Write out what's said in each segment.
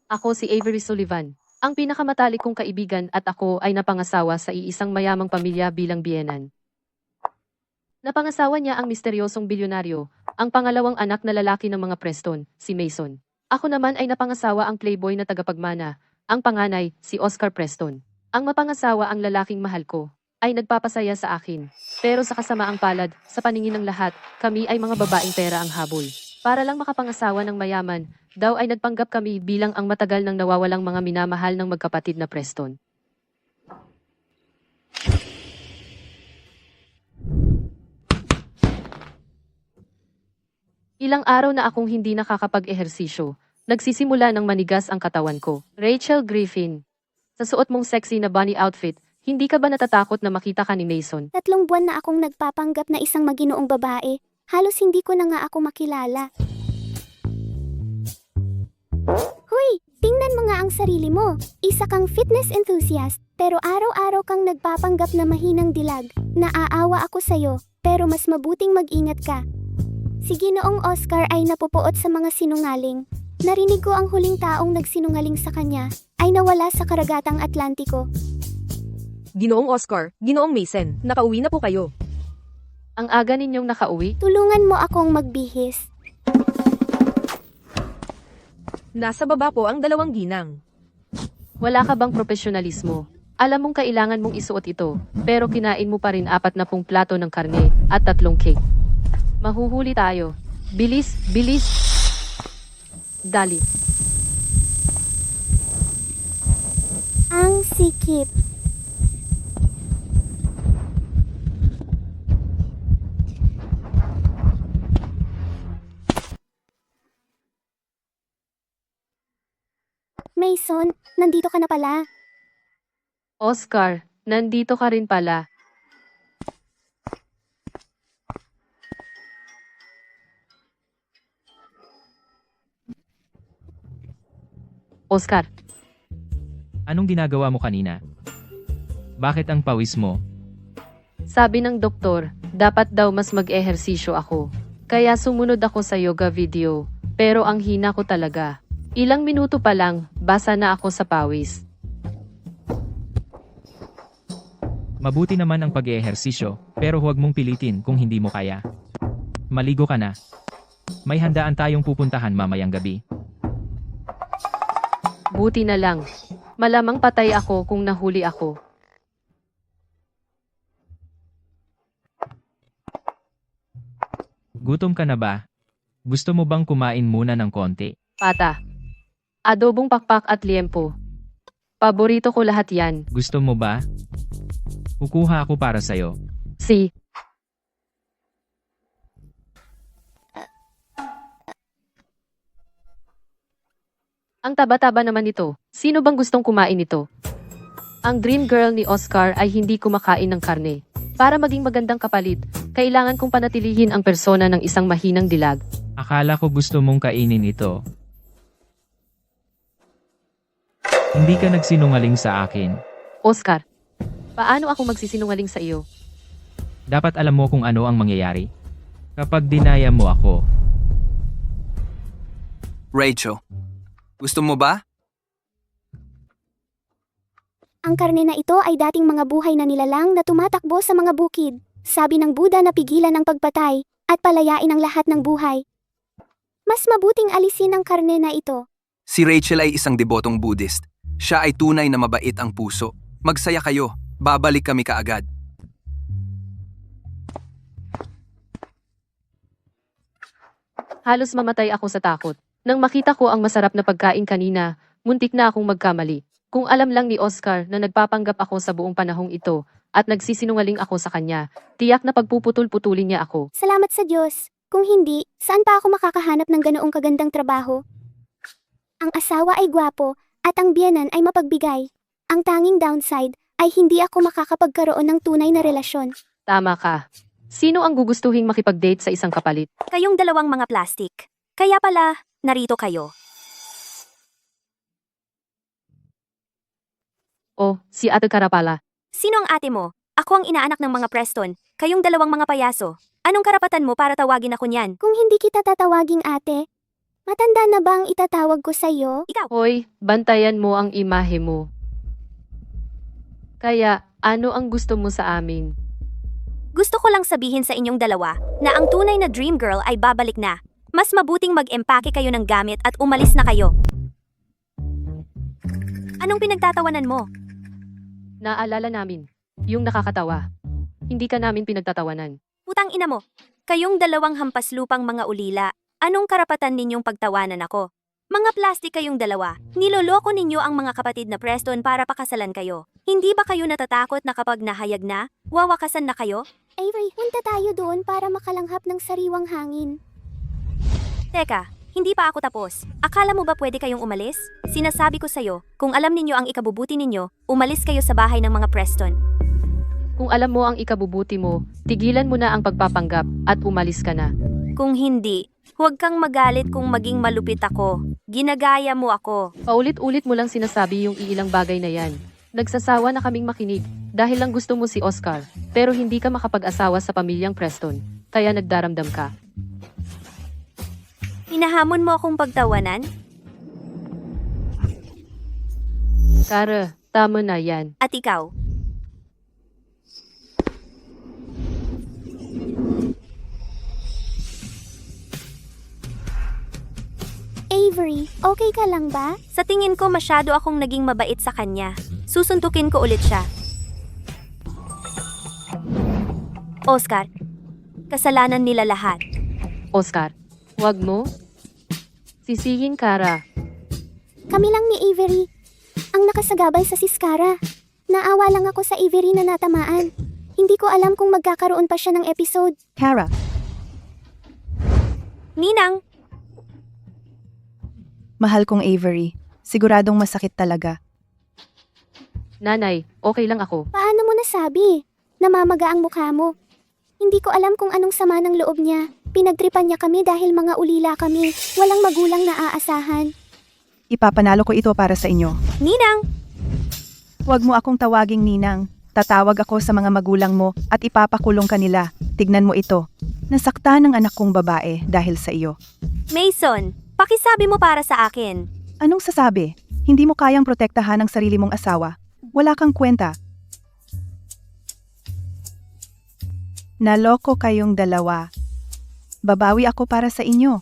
Ako si Avery Sullivan, ang pinakamatalik kong kaibigan at ako ay napangasawa sa iisang mayamang pamilya bilang biyenan. Napangasawa niya ang misteryosong bilyonaryo, ang pangalawang anak na lalaki ng mga Preston, si Mason. Ako naman ay napangasawa ang playboy na tagapagmana, ang panganay, si Oscar Preston. Ang mapangasawa ang lalaking mahal ko, ay nagpapasaya sa akin. Pero sa kasamaang palad, sa paningin ng lahat, kami ay mga babaeng pera ang habol. Para lang makapangasawa ng mayaman, daw ay nagpanggap kami bilang ang matagal nang nawawalang mga minamahal ng magkapatid na Preston. Ilang araw na akong hindi nakakapag-ehersisyo. Nagsisimula ng manigas ang katawan ko. Rachel Griffin, sa suot mong sexy na bunny outfit, hindi ka ba natatakot na makita ka ni Mason? 3 buwan na akong nagpapanggap na isang maginoong babae. Halos hindi ko na nga ako makilala. Hoy, tingnan mo nga ang sarili mo. Isa kang fitness enthusiast, pero araw-araw kang nagpapanggap na mahinang dilag. Naaawa ako sa'yo, pero mas mabuting mag-ingat ka. Si Ginoong Oscar ay napupuot sa mga sinungaling. Narinig ko ang huling taong nagsinungaling sa kanya ay nawala sa karagatang Atlantiko. Ginoong Oscar, Ginoong Mason, nakauwi na po kayo. Ang aga ninyong nakauwi? Tulungan mo akong magbihis. Nasa baba po ang 2 ginang. Wala ka bang profesionalismo? Alam mong kailangan mong isuot ito, pero kinain mo pa rin 40 plato ng karne at 3 cake. Mahuhuli tayo. Bilis, bilis. Dali. Ang sikip. Mason, nandito ka na pala. Oscar, nandito ka rin pala. Oscar, Anong ginagawa mo kanina? Bakit ang pawis mo? sabi ng doktor, dapat daw mas mag-ehersisyo ako. Kaya sumunod ako sa yoga video, pero ang hina ko talaga. Ilang minuto pa lang, basa na ako sa pawis. Mabuti naman ang pag-eehersisyo, pero huwag mong pilitin kung hindi mo kaya. Maligo ka na. May handaan tayong pupuntahan mamayang gabi. Buti na lang. Malamang patay ako kung nahuli ako. Gutom ka na ba? Gusto mo bang kumain muna ng konti? Pata. Adobong pakpak at liempo. Paborito ko lahat yan. Gusto mo ba? Kukuha ako para sa'yo. Si. Ang taba-taba naman nito. Sino bang gustong kumain nito? Ang dream girl ni Oscar ay hindi kumakain ng karne. Para maging magandang kapalit, kailangan kong panatilihin ang persona ng isang mahinang dilag. Akala ko gusto mong kainin ito. Hindi ka nagsinungaling sa akin. Oscar, paano ako magsisinungaling sa iyo? Dapat alam mo kung ano ang mangyayari. Kapag dinaya mo ako, Rachel, gusto mo ba? Ang karne na ito ay dating mga buhay na nilalang na tumatakbo sa mga bukid. Sabi ng Buddha na pigilan ang pagpatay at palayain ang lahat ng buhay. Mas mabuting alisin ang karne na ito. Si Rachel ay isang debotong Buddhist. Siya ay tunay na mabait ang puso. Magsaya kayo, babalik kami kaagad. Halos mamatay ako sa takot. Nang makita ko ang masarap na pagkain kanina, muntik na akong magkamali. Kung alam lang ni Oscar na nagpapanggap ako sa buong panahong ito at nagsisinungaling ako sa kanya, tiyak na pagpuputol-putulin niya ako. Salamat sa Diyos. Kung hindi, saan pa ako makakahanap ng ganoong kagandang trabaho? Ang asawa ay gwapo at ang biyenan ay mapagbigay. Ang tanging downside ay hindi ako makakapagkaroon ng tunay na relasyon. Tama ka. Sino ang gugustuhing makipag-date sa isang kapalit? Kayong 2 mga plastic. Kaya pala, narito kayo. Oh, si Ate Karapala. Sino ang ate mo? Ako ang inaanak ng mga Preston. Kayong 2 mga payaso. Anong karapatan mo para tawagin ako niyan? Kung hindi kita tatawaging ate, Matanda na ba ang itatawag ko sa'yo? Ikaw, Hoy, bantayan mo ang imahe mo. Kaya, ano ang gusto mo sa amin? gusto ko lang sabihin sa inyong dalawa na ang tunay na dream girl ay babalik na. Mas mabuting mag-empake kayo ng gamit at umalis na kayo. Anong pinagtatawanan mo? Naalala namin. Yung nakakatawa. Hindi ka namin pinagtatawanan. Putang ina mo. Kayong dalawang hampas lupang mga ulila. Anong karapatan ninyong pagtawanan ako? Mga plastic kayong dalawa. Niloloko ninyo ang mga kapatid na Preston para pakasalan kayo. Hindi ba kayo natatakot na kapag nahayag na, wawakasan na kayo? Avery, punta tayo doon para makalanghap ng sariwang hangin. Teka, hindi pa ako tapos. Akala mo ba pwede kayong umalis? Sinasabi ko sa'yo, kung alam ninyo ang ikabubuti ninyo, umalis kayo sa bahay ng mga Preston. Kung alam mo ang ikabubuti mo, tigilan mo na ang pagpapanggap at umalis ka na. Kung hindi, huwag kang magalit kung maging malupit ako. Ginagaya mo ako. Paulit-ulit mo lang sinasabi yung iilang bagay na yan. Nagsasawa na kaming makinig dahil lang gusto mo si Oscar, pero hindi ka makapag-asawa sa pamilyang Preston, kaya nagdaramdam ka. Hinahamon mo akong pagtawanan? Kara, tama na yan. At ikaw? Avery, okay ka lang ba? Sa tingin ko masyado akong naging mabait sa kanya. Susuntukin ko ulit siya. Oscar, kasalanan nila lahat. Oscar, wag mo. Sisihin Kara. Kami lang ni Avery. Ang nakasagabal sa Siskara. Naawa lang ako sa Avery na natamaan. Hindi ko alam kung magkakaroon pa siya ng episode. Kara, Ninang, mahal kong Avery. Siguradong masakit talaga. Nanay, okay lang ako. Paano mo nasabi? Namamaga ang mukha mo. Hindi ko alam kung anong sama ng loob niya. Pinagtripan niya kami dahil mga ulila kami. Walang magulang na aasahan. Ipapanalo ko ito para sa inyo. Ninang, Huwag mo akong tawaging ninang. Tatawag ako sa mga magulang mo at ipapakulong kanila. Tignan mo ito. Nasaktan ng anak kong babae dahil sa iyo. Mason, pakisabi mo para sa akin. Anong sasabi? Hindi mo kayang protektahan ang sarili mong asawa. Wala kang kwenta. Naloko kayong dalawa. Babawi ako para sa inyo.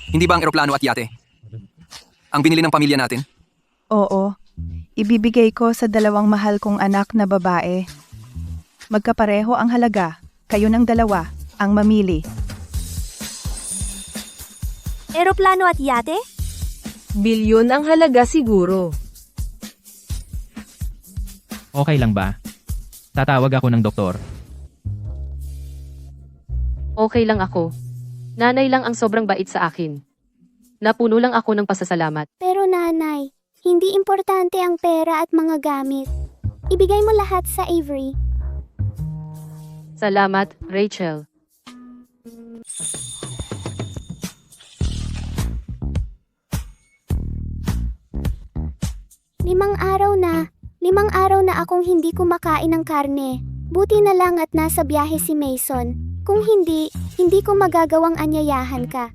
Hindi ba ang eroplano at yate? Ang binili ng pamilya natin? Oo. Ibibigay ko sa dalawang mahal kong anak na babae. Magkapareho ang halaga. Kayo ng dalawa ang mamili. Eroplano at yate? Bilyon ang halaga siguro. Okay lang ba? Tatawag ako ng doktor. Okay lang ako. Nanay lang ang sobrang bait sa akin. Napuno lang ako ng pasasalamat. Pero nanay, hindi importante ang pera at mga gamit. Ibigay mo lahat sa Avery. Salamat, Rachel. Limang araw na akong hindi kumakain ng karne. Buti na lang at nasa biyahe si Mason. Kung hindi ko magagawang anyayahan ka.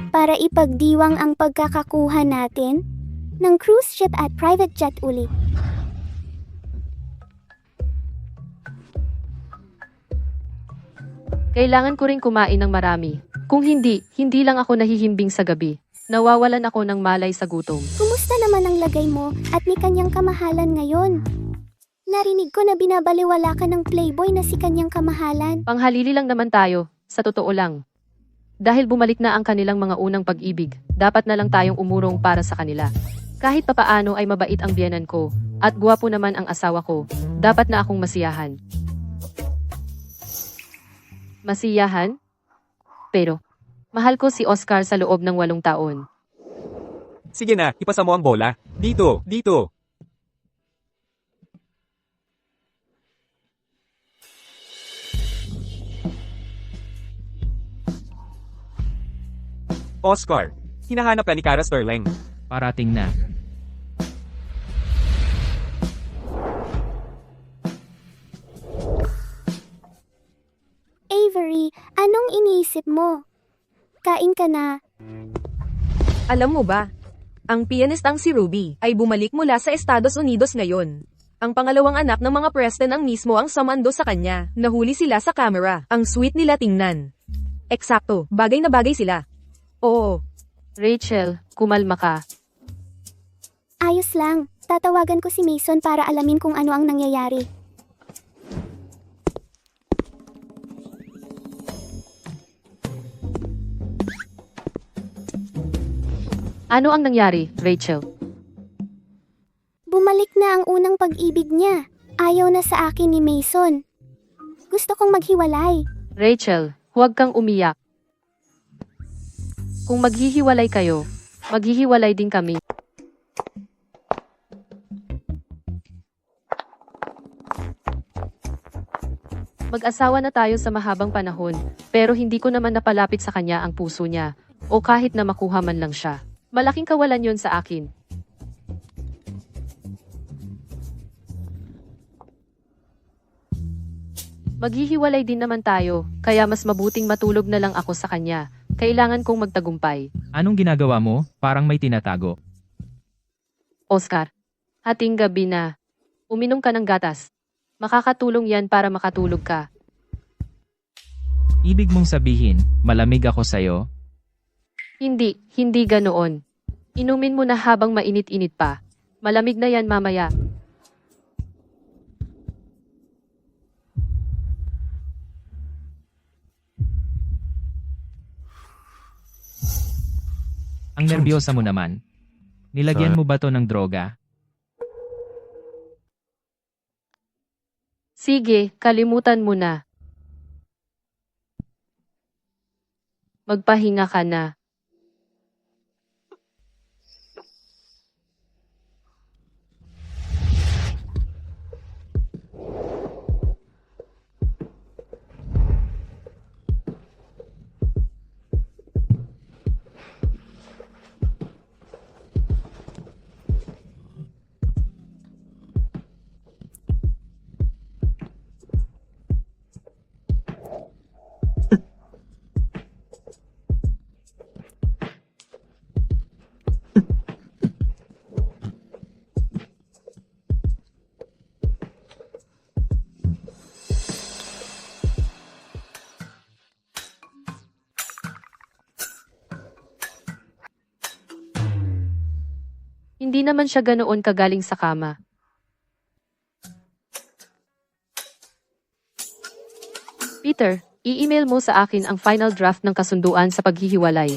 Para ipagdiwang ang pagkakakuha natin ng cruise ship at private jet uli. Kailangan ko ring kumain ng marami. Kung hindi lang ako nahihimbing sa gabi. Nawawalan ako ng malay sa gutom. Kumusta naman ang lagay mo at ni kanyang kamahalan ngayon? Narinig ko na binabaliwala ka ng playboy na si kanyang kamahalan. Panghalili lang naman tayo, sa totoo lang. Dahil bumalik na ang kanilang mga unang pag-ibig, dapat na lang tayong umurong para sa kanila. Kahit papaano ay mabait ang biyenan ko, at gwapo naman ang asawa ko, dapat na akong masiyahan. Masiyahan? Pero, mahal ko si Oscar sa loob ng 8 taon. Sige na, ipasa mo ang bola. Dito, dito. Oscar, hinahanap ka ni Cara Sterling. Parating na. Avery, anong iniisip mo? Kain ka na. Alam mo ba? Ang pianistang si Ruby ay bumalik mula sa Estados Unidos ngayon. Ang pangalawang anak ng mga Preston ang mismo ang sumando sa kanya. Nahuli sila sa camera. Ang sweet nila tingnan. Eksakto, bagay na bagay sila. Oo. Rachel, kumalma ka. Ayos lang. Tatawagan ko si Mason para alamin kung ano ang nangyayari. Ano ang nangyari, Rachel? Bumalik na ang unang pag-ibig niya. Ayaw na sa akin ni Mason. Gusto kong maghiwalay. Rachel, huwag kang umiyak. Kung maghihiwalay kayo, maghihiwalay din kami. Mag-asawa na tayo sa mahabang panahon, pero hindi ko naman napalapit sa kanya ang puso niya, o kahit na makuha man lang siya. Malaking kawalan yon sa akin. Maghihiwalay din naman tayo, kaya mas mabuting matulog na lang ako sa kanya. Kailangan kong magtagumpay. Anong ginagawa mo? Parang may tinatago. Oscar, hating gabi na. Uminom ka ng gatas. Makakatulong yan para makatulog ka. Ibig mong sabihin, malamig ako sa'yo? Hindi ganoon. Inumin mo na habang mainit-init pa. Malamig na yan mamaya. Ang nerbiyosa mo naman. Nilagyan mo ba to ng droga? Sige, kalimutan mo na. Magpahinga ka na. Hindi naman siya ganoon kagaling sa kama. Peter, i-email mo sa akin ang final draft ng kasunduan sa paghihiwalay.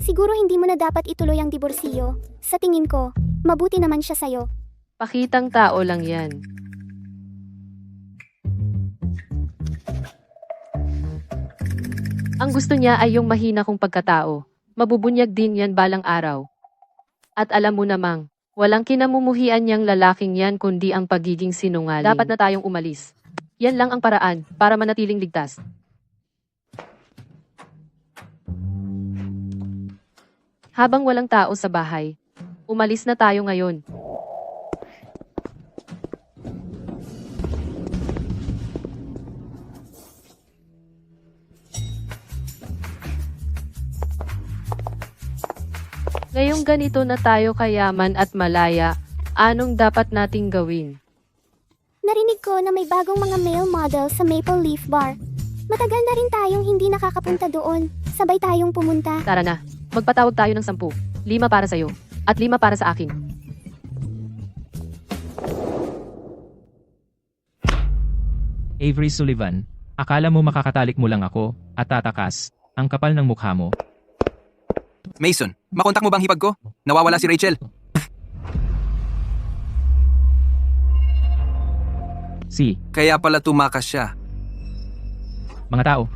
Siguro hindi mo na dapat ituloy ang diborsiyo. Sa tingin ko, mabuti naman siya sa'yo. Pakitang tao lang yan. Ang gusto niya ay yung mahina kong pagkatao. Mabubunyag din yan balang araw. At alam mo namang, walang kinamumuhian niyang lalaking yan kundi ang pagiging sinungaling. Dapat na tayong umalis. Yan lang ang paraan para manatiling ligtas. Habang walang tao sa bahay, umalis na tayo ngayon. Ngayong ganito na tayo kayaman at malaya, anong dapat nating gawin? Narinig ko na may bagong mga male model sa Maple Leaf Bar. Matagal na rin tayong hindi nakakapunta doon. Sabay tayong pumunta. Tara na, magpatawag tayo ng 10. 5 para sa'yo, at 5 para sa akin. Avery Sullivan, akala mo makakatalik mo lang ako, at tatakas, ang kapal ng mukha mo. Mason, makontak mo bang hipag ko? Nawawala si Rachel. Kaya pala tumakas siya. Mga tao,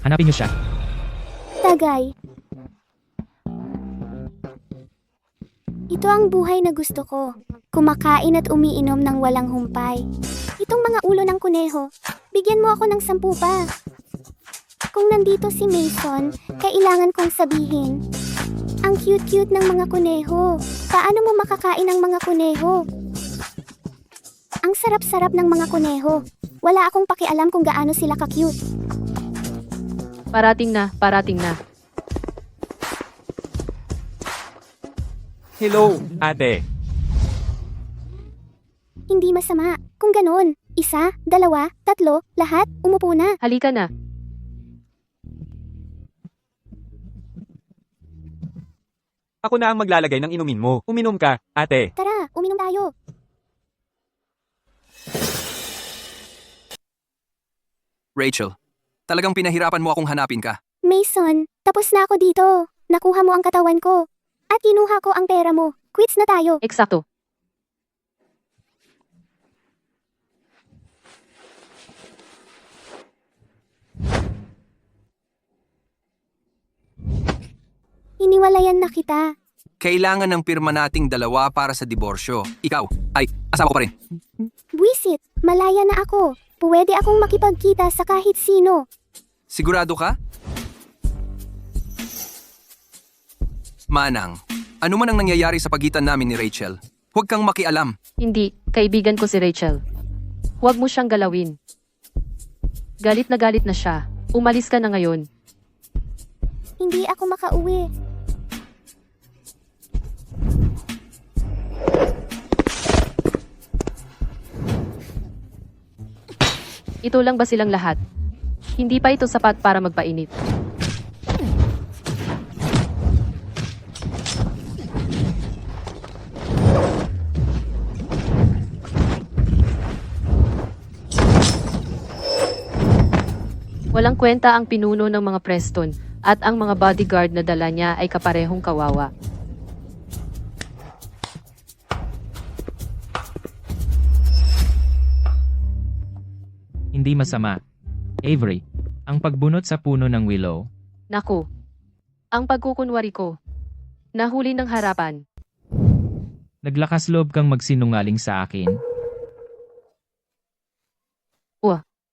hanapin niyo siya. Tagay. Ito ang buhay na gusto ko. Kumakain at umiinom ng walang humpay. Itong mga ulo ng kuneho, bigyan mo ako ng 10 pa. Kung nandito si Mason, kailangan kong sabihin. Ang cute-cute ng mga kuneho. Paano mo makakain ang mga kuneho? Ang sarap-sarap ng mga kuneho. Wala akong pakialam kung gaano sila ka-cute. Parating na, parating na. Hello, ate. Hindi masama. Kung ganon, 1, 2, 3, lahat, umupo na. Halika na. Ako na ang maglalagay ng inumin mo. Uminom ka, ate. Tara, uminom tayo. Rachel, talagang pinahirapan mo akong hanapin ka. Mason, tapos na ako dito. Nakuha mo ang katawan ko. At kinuha ko ang pera mo. Quits na tayo. Eksakto. Iniwalayan na kita. Kailangan ng pirma nating dalawa para sa diborsyo. Ikaw, ay, asawa ko pa rin. Buisit, malaya na ako. Pwede akong makipagkita sa kahit sino. Sigurado ka? Manang, ano man ang nangyayari sa pagitan namin ni Rachel, huwag kang makialam. Hindi, kaibigan ko si Rachel. Huwag mo siyang galawin. Galit na siya. Umalis ka na ngayon. Hindi ako makauwi. Ito lang ba silang lahat? Hindi pa ito sapat para magpainit. Walang kwenta ang pinuno ng mga Preston at ang mga bodyguard na dala niya ay kaparehong kawawa. Hindi masama. Avery, ang pagbunot sa puno ng willow, Naku, ang pagkukunwari ko. Nahuli ng harapan. naglakas loob kang magsinungaling sa akin.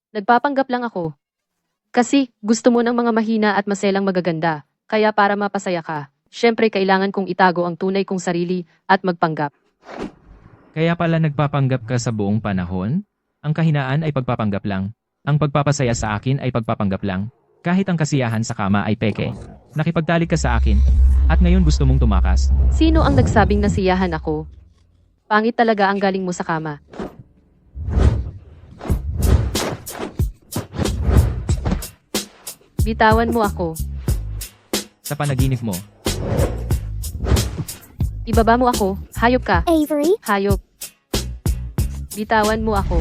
Nagpapanggap lang ako. Kasi gusto mo ng mga mahina at maselang magaganda, kaya para mapasaya ka, syempre kailangan kong itago ang tunay kong sarili at magpanggap. Kaya pala nagpapanggap ka sa buong panahon? Ang kahinaan ay pagpapanggap lang. Ang pagpapasaya sa akin ay pagpapanggap lang. Kahit ang kasiyahan sa kama ay peke. Nakipagtalik ka sa akin, at ngayon gusto mong tumakas. Sino ang nagsabing nasiyahan ako? Pangit talaga ang galing mo sa kama. Bitawan mo ako. Sa panaginip mo, Ibaba mo ako. Hayop ka. Avery, Hayop. Bitawan mo ako.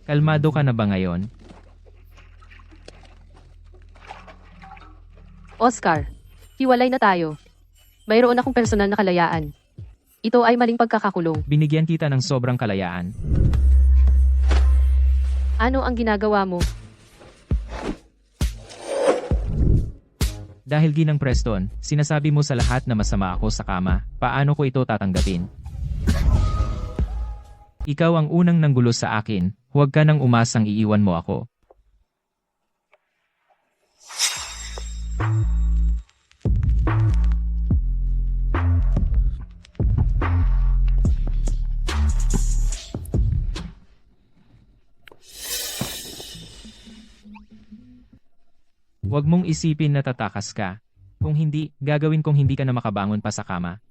kalmado ka na ba ngayon? Oscar, hiwalay na tayo. Mayroon akong personal na kalayaan. Ito ay maling pagkakakulong. Binigyan kita ng sobrang kalayaan. Ano ang ginagawa mo? Dahil Ginang Preston, sinasabi mo sa lahat na masama ako sa kama, paano ko ito tatanggapin? Ikaw ang unang nanggulo sa akin, huwag ka nang umasang iiwan mo ako. Huwag mong isipin na tatakas ka. Kung hindi, gagawin kong hindi ka na makabangon pa sa kama.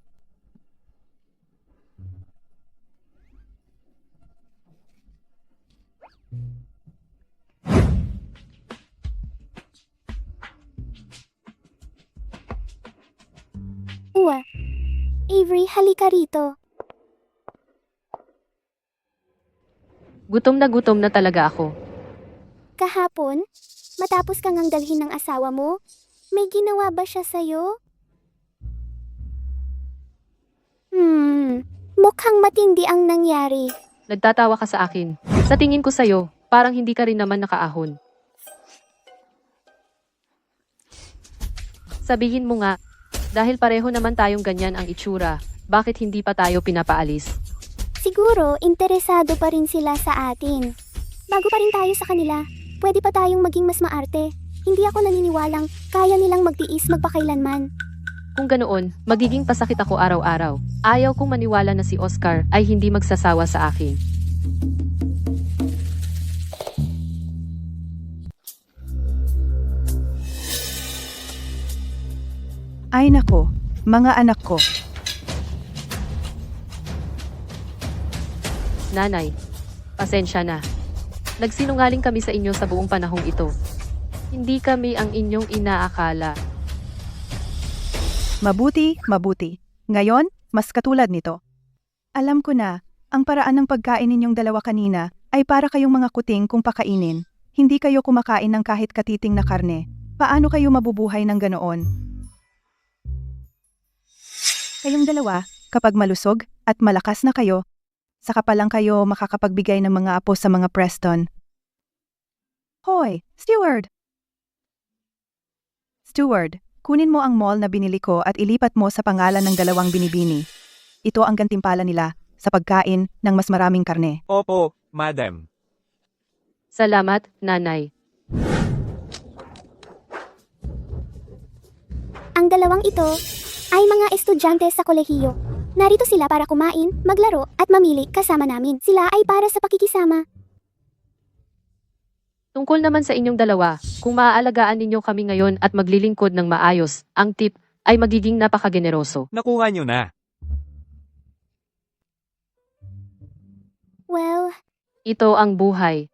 Avery, halika rito. Gutom na talaga ako. Kahapon, matapos kang ang dalhin ng asawa mo, may ginawa ba siya sa'yo? Mukhang matindi ang nangyari. Nagtatawa ka sa akin. Sa tingin ko sa'yo, parang hindi ka rin naman nakaahon. Sabihin mo nga, dahil pareho naman tayong ganyan ang itsura, bakit hindi pa tayo pinapaalis? Siguro, interesado pa rin sila sa atin. Bago pa rin tayo sa kanila, pwede pa tayong maging mas maarte. Hindi ako naniniwalang kaya nilang magtiis magpakailanman. Kung ganoon, magiging pasakit ako araw-araw. Ayaw kong maniwala na si Oscar ay hindi magsasawa sa akin. Ay nako, mga anak ko. Nanay, pasensya na. Nagsinungaling kami sa inyo sa buong panahong ito. Hindi kami ang inyong inaakala. Mabuti, mabuti. Ngayon, mas katulad nito. Alam ko na, ang paraan ng pagkain ninyong dalawa kanina ay para kayong mga kuting kung pakainin. Hindi kayo kumakain ng kahit katiting na karne. Paano kayo mabubuhay ng ganoon? Kayong dalawa, kapag malusog at malakas na kayo, saka pa lang kayo makakapagbigay ng mga apo sa mga Preston. Hoy, Steward! Steward, kunin mo ang mall na binili ko at ilipat mo sa pangalan ng dalawang binibini. Ito ang gantimpala nila sa pagkain ng mas maraming karne. Opo, madam. Salamat, nanay. Ang dalawang ito ay mga estudyante sa kolehiyo. Narito sila para kumain, maglaro at mamili kasama namin. Sila ay para sa pakikisama. Tungkol naman sa inyong dalawa, kung maaalagaan ninyo kami ngayon at maglilingkod ng maayos, ang tip ay magiging napakageneroso. Nakuha nyo na. Well, Ito ang buhay.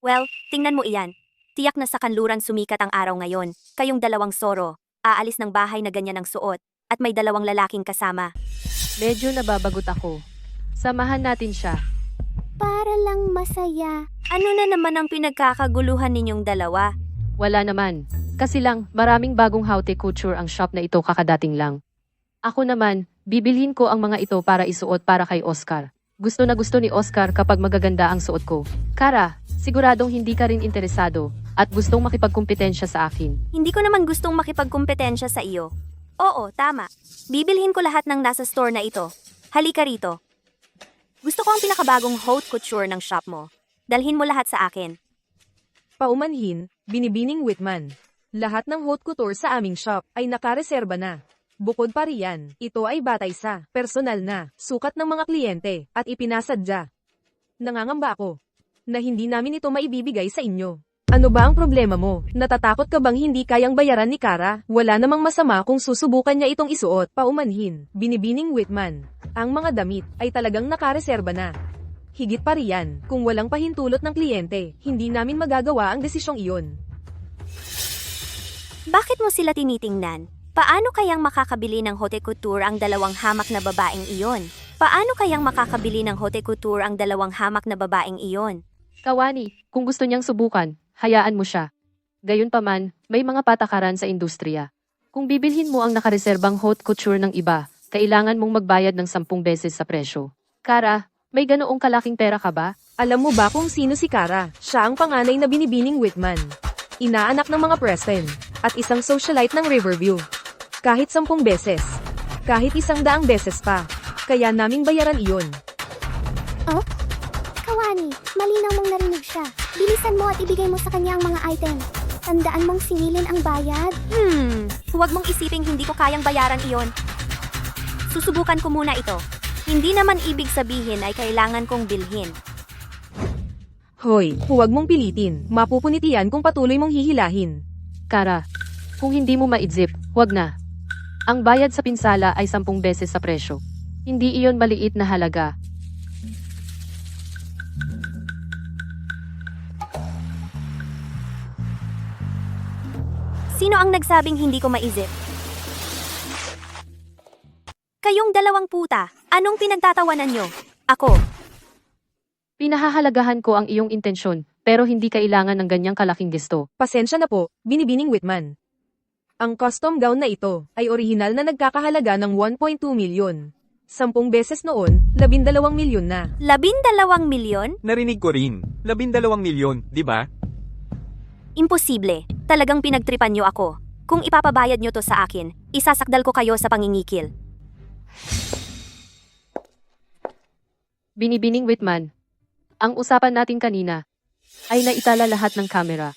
Well, tingnan mo iyan. Tiyak na sa kanluran sumikat ang araw ngayon. Kayong dalawang soro, aalis ng bahay na ganyan ang suot, at may dalawang lalaking kasama. Medyo nababagot ako. Samahan natin siya. para lang masaya. Ano na naman ang pinagkakaguluhan ninyong dalawa? Wala naman. Kasi lang, maraming bagong haute couture ang shop na ito kakadating lang. Ako naman, bibilhin ko ang mga ito para isuot para kay Oscar. Gusto na gusto ni Oscar kapag magaganda ang suot ko. Kara, siguradong hindi ka rin interesado at gustong makipagkumpetensya sa akin. Hindi ko naman gustong makipagkumpetensya sa iyo. Oo, tama. Bibilhin ko lahat ng nasa store na ito. Halika rito. Gusto ko ang pinakabagong haute couture ng shop mo. Dalhin mo lahat sa akin. Paumanhin, Binibining Whitman. Lahat ng haute couture sa aming shop ay nakareserba na. Bukod pa riyan, ito ay batay sa, personal na, sukat ng mga kliyente, at ipinasadya. Nangangamba ako na hindi namin ito maibibigay sa inyo. Ano ba ang problema mo? Natatakot ka bang hindi kayang bayaran ni Kara? Wala namang masama kung susubukan niya itong isuot. Paumanhin, Binibining Whitman. Ang mga damit ay talagang nakareserba na. Higit pa riyan, kung walang pahintulot ng kliyente, hindi namin magagawa ang desisyong iyon. Bakit mo sila tinitingnan? Paano kayang makakabili ng haute couture ang dalawang hamak na babaeng iyon? Paano kayang makakabili ng haute couture ang dalawang hamak na babaeng iyon? Kawani, kung gusto niyang subukan, hayaan mo siya. Gayunpaman, may mga patakaran sa industriya. Kung bibilhin mo ang nakareserbang haute couture ng iba, kailangan mong magbayad ng 10 beses sa presyo. Kara, may ganoong kalaking pera ka ba? Alam mo ba kung sino si Kara? Siya ang panganay na Binibining Whitman. Inaanak ng mga Preston, at isang socialite ng Riverview. Kahit 10 beses. Kahit 100 beses pa. Kaya naming bayaran iyon. Kawani, malinaw mong narinig siya. Bilisan mo at ibigay mo sa kanya ang mga item. Tandaan mong singilin ang bayad. Huwag mong isiping hindi ko kayang bayaran iyon. Susubukan ko muna ito. Hindi naman ibig sabihin ay kailangan kong bilhin. Hoy, huwag mong pilitin. Mapupunit iyan kung patuloy mong hihilahin. Kara, kung hindi mo maizip, huwag na. Ang bayad sa pinsala ay 10 beses sa presyo. Hindi iyon maliit na halaga. Sino ang nagsabing hindi ko maisip? Kayong dalawang puta, anong pinagtatawanan nyo? Ako. Pinahahalagahan ko ang iyong intensyon, pero hindi kailangan ng ganyang kalaking gesto. Pasensya na po, Binibining Whitman. Ang custom gown na ito ay orihinal na nagkakahalaga ng 1.2 milyon. 10 beses noon, 12 milyon na. 12 milyon? Narinig ko rin. 12 milyon, di ba? Imposible. Talagang pinagtripan nyo ako. Kung ipapabayad nyo to sa akin, isasakdal ko kayo sa pangingikil. Binibining Whitman, ang usapan natin kanina ay naitala lahat ng kamera.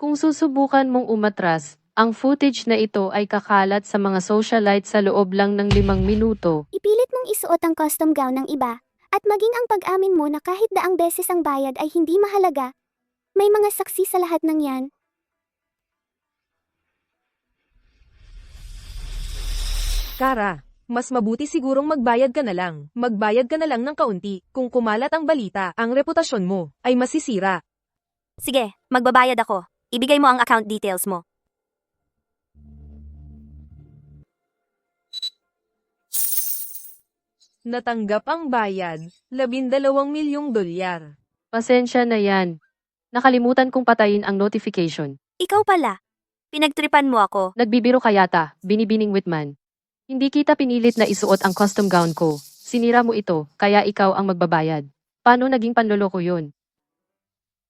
Kung susubukan mong umatras, ang footage na ito ay kakalat sa mga socialite sa loob lang ng 5 minuto. Ipilit mong isuot ang custom gown ng iba, at maging ang pag-amin mo na kahit daang beses ang bayad ay hindi mahalaga. May mga saksi sa lahat ng yan. Kara, mas mabuti sigurong magbayad ka na lang. Magbayad ka na lang ng kaunti. Kung kumalat ang balita, ang reputasyon mo ay masisira. Sige, magbabayad ako. Ibigay mo ang account details mo. Natanggap ang bayad, 12 milyong dolyar. Pasensya na yan. Nakalimutan kong patayin ang notification. Ikaw pala. Pinagtripan mo ako. Nagbibiro ka yata, binibining Whitman. Hindi kita pinilit na isuot ang custom gown ko. Sinira mo ito, kaya ikaw ang magbabayad. Paano naging panloloko yun?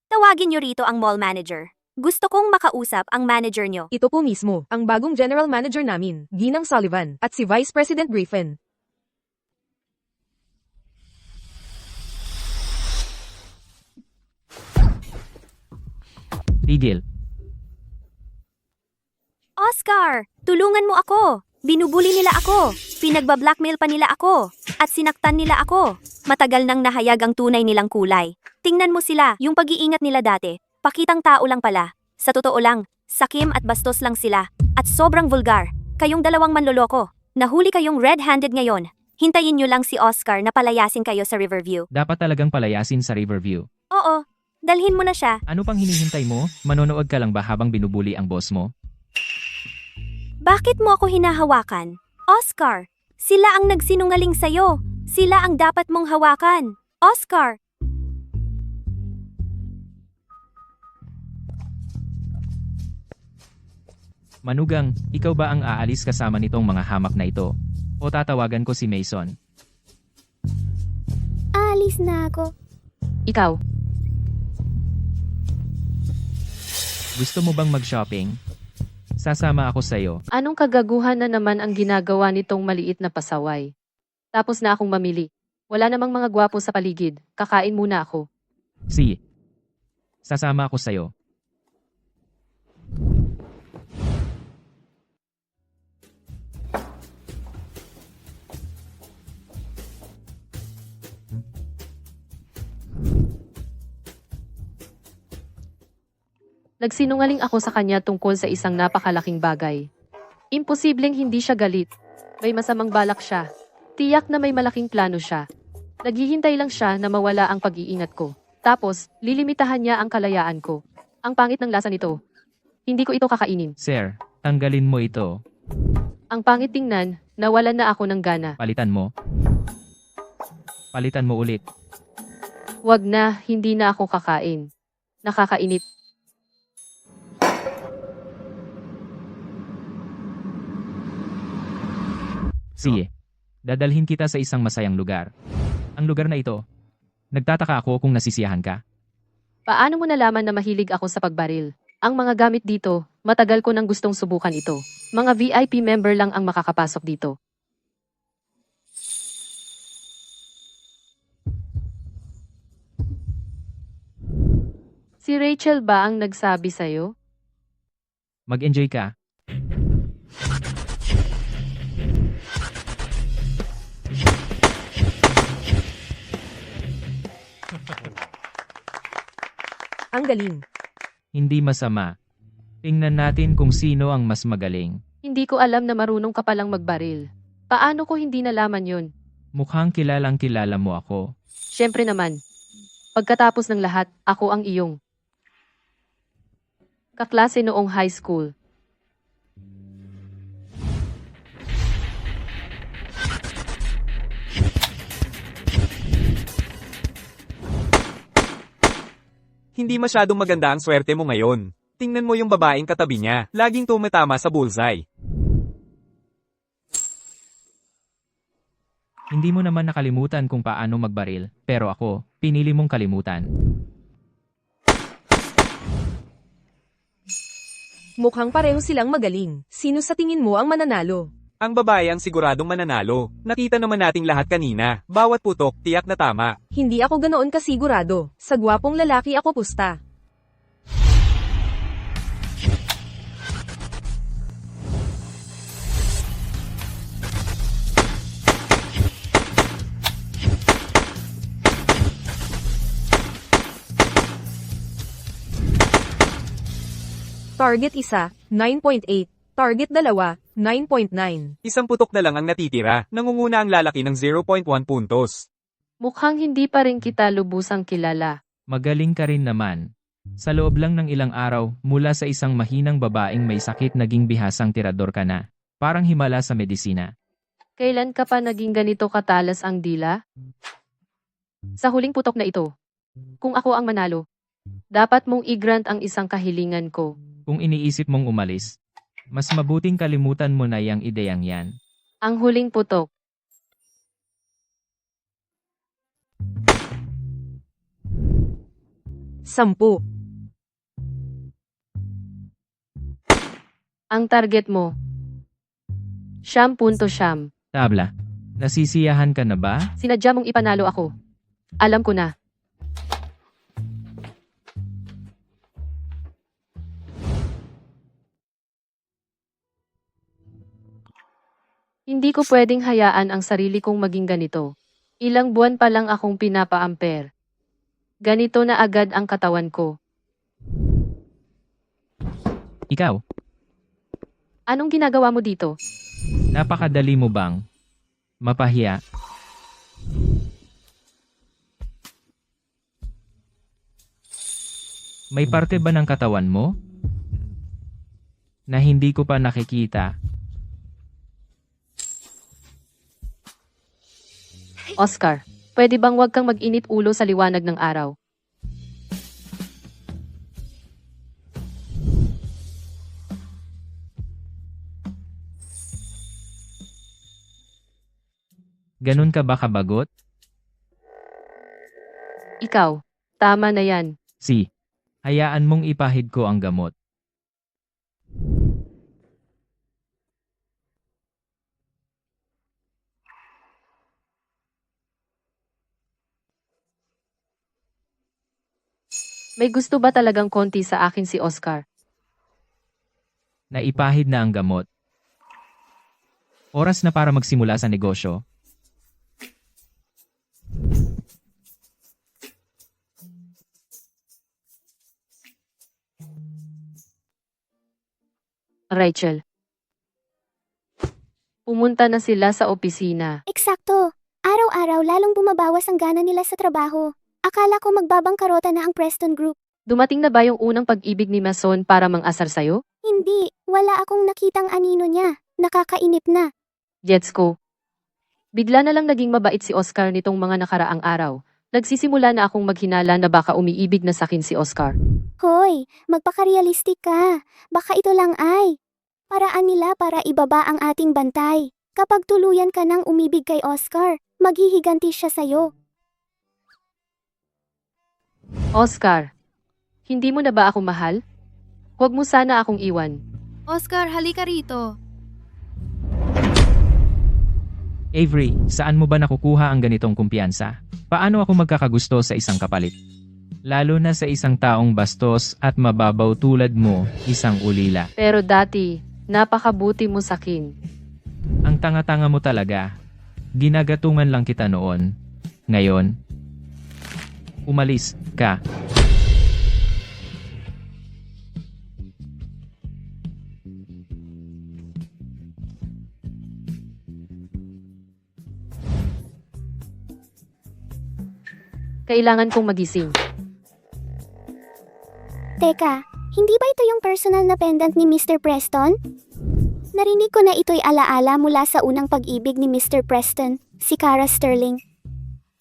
Tawagin niyo rito ang mall manager. Gusto kong makausap ang manager niyo. Ito po mismo, ang bagong general manager namin, Ginang Sullivan, at si Vice President Griffin. Tigil. Oscar, tulungan mo ako. Binubuli nila ako. Pinagba-blackmail pa nila ako. At sinaktan nila ako. Matagal nang nahayag ang tunay nilang kulay. Tingnan mo sila, yung pag-iingat nila dati. Pakitang tao lang pala. Sa totoo lang, sakim at bastos lang sila. At sobrang vulgar. Kayong dalawang manloloko. Nahuli kayong red-handed ngayon. Hintayin nyo lang si Oscar na palayasin kayo sa Riverview. Dapat talagang palayasin sa Riverview. Oo, dalhin mo na siya. Ano pang hinihintay mo? Manonood ka lang ba habang binubuli ang boss mo? Bakit mo ako hinahawakan? Oscar, sila ang nagsinungaling sa'yo. Sila ang dapat mong hawakan. Oscar! Manugang, ikaw ba ang aalis kasama nitong mga hamak na ito? O tatawagan ko si Mason? Aalis na ako. Ikaw, Gusto mo bang mag-shopping? Sasama ako sa'yo. anong kagaguhan na naman ang ginagawa nitong maliit na pasaway? Tapos na akong mamili. Wala namang mga gwapo sa paligid. Kakain muna ako. Si. Sasama ako sa'yo. Nagsinungaling ako sa kanya tungkol sa isang napakalaking bagay. Imposibleng hindi siya galit. May masamang balak siya. Tiyak na may malaking plano siya. Naghihintay lang siya na mawala ang pag-iingat ko. Tapos, lilimitahan niya ang kalayaan ko. Ang pangit ng lasa nito. Hindi ko ito kakainin. Sir, tanggalin mo ito. Ang pangit tingnan, nawalan na ako ng gana. Palitan mo. Palitan mo ulit. Wag na, hindi na ako kakain. Nakakainit. Sige. Dadalhin kita sa isang masayang lugar. Ang lugar na ito. Nagtataka ako kung nasisiyahan ka. Paano mo nalaman na mahilig ako sa pagbaril? Ang mga gamit dito, matagal ko nang gustong subukan ito. Mga VIP member lang ang makakapasok dito. Si Rachel ba ang nagsabi sa'yo? Mag-enjoy ka. Ang galing. Hindi masama. Tingnan natin kung sino ang mas magaling. Hindi ko alam na marunong ka palang magbaril. Paano ko hindi nalaman yon? Mukhang kilalang kilala mo ako. Siyempre naman. Pagkatapos ng lahat, ako ang iyong kaklase noong high school. Hindi masyadong maganda ang swerte mo ngayon. Tingnan mo yung babaeng katabi niya. Laging tumatama sa bullseye. Hindi mo naman nakalimutan kung paano magbaril, pero ako, pinili mong kalimutan. Mukhang pareho silang magaling. Sino sa tingin mo ang mananalo? Ang babae ang siguradong mananalo. Nakita naman nating lahat kanina. Bawat putok, tiyak na tama. Hindi ako ganoon kasigurado. Sa gwapong lalaki ako pusta. Target 1, 9.8. Target 2, 9.9. Isang putok na lang ang natitira, nangunguna ang lalaki ng 0.1 puntos. Mukhang hindi pa rin kita lubusang kilala. Magaling ka rin naman. Sa loob lang ng ilang araw, mula sa isang mahinang babaeng may sakit naging bihasang tirador ka na. Parang himala sa medisina. Kailan ka pa naging ganito katalas ang dila? Sa huling putok na ito. Kung ako ang manalo, dapat mong i-grant ang isang kahilingan ko. Kung iniisip mong umalis, mas mabuting kalimutan mo na yang ideyang yan. Ang huling putok. Sampu. Ang target mo. Siyam. Tabla, nasisiyahan ka na ba? Sinadya mong ipanalo ako. Alam ko na. Hindi ko pwedeng hayaan ang sarili kong maging ganito. Ilang buwan pa lang akong pinapa-ampere. Ganito na agad ang katawan ko. Ikaw, Anong ginagawa mo dito? napakadali mo bang mapahiya? May parte ba ng katawan mo na hindi ko pa nakikita? Oscar, pwede bang wag kang mag-init ulo sa liwanag ng araw? Ganun ka ba kabagot? Ikaw, tama na yan. Si, hayaan mong ipahid ko ang gamot. May gusto ba talagang konti sa akin si Oscar? Naipahid na ang gamot. Oras na para magsimula sa negosyo. Rachel. Pumunta na sila sa opisina. Eksakto. Araw-araw lalong bumabawas ang gana nila sa trabaho. Akala ko magbabangkarota na ang Preston Group. Dumating na ba yung unang pag-ibig ni Mason para mang-asar sa'yo? Hindi, wala akong nakitang anino niya. Nakakainip na. Jetsko. Bigla na lang naging mabait si Oscar nitong mga nakaraang araw. Nagsisimula na akong maghinala na baka umiibig na sakin si Oscar. Hoy, magpaka-realistic ka. Baka ito lang ay paraan nila para ibaba ang ating bantay. Kapag tuluyan ka nang umibig kay Oscar, maghihiganti siya sa'yo. Oscar, hindi mo na ba ako mahal? Huwag mo sana akong iwan. Oscar, halika rito. Avery, saan mo ba nakukuha ang ganitong kumpiyansa? Paano ako magkakagusto sa isang kapalit? Lalo na sa isang taong bastos at mababaw tulad mo, isang ulila. Pero dati, napakabuti mo sakin. Ang tanga-tanga mo talaga. Ginagatungan lang kita noon. Ngayon, umalis ka. Kailangan kong magising. Teka, hindi ba ito yung personal na pendant ni Mr. Preston? Narinig ko na ito'y alaala mula sa unang pag-ibig ni Mr. Preston, si Cara Sterling.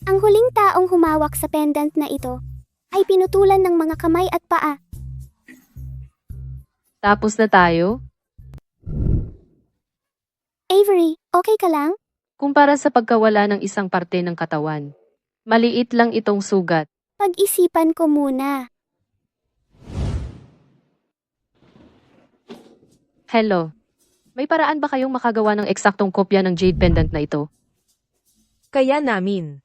Ang huling taong humawak sa pendant na ito ay pinutulan ng mga kamay at paa. Tapos na tayo? Avery, okay ka lang? Kumpara sa pagkawala ng isang parte ng katawan. Maliit lang itong sugat. Pag-isipan ko muna. Hello. May paraan ba kayong makagawa ng eksaktong kopya ng jade pendant na ito? Kaya namin.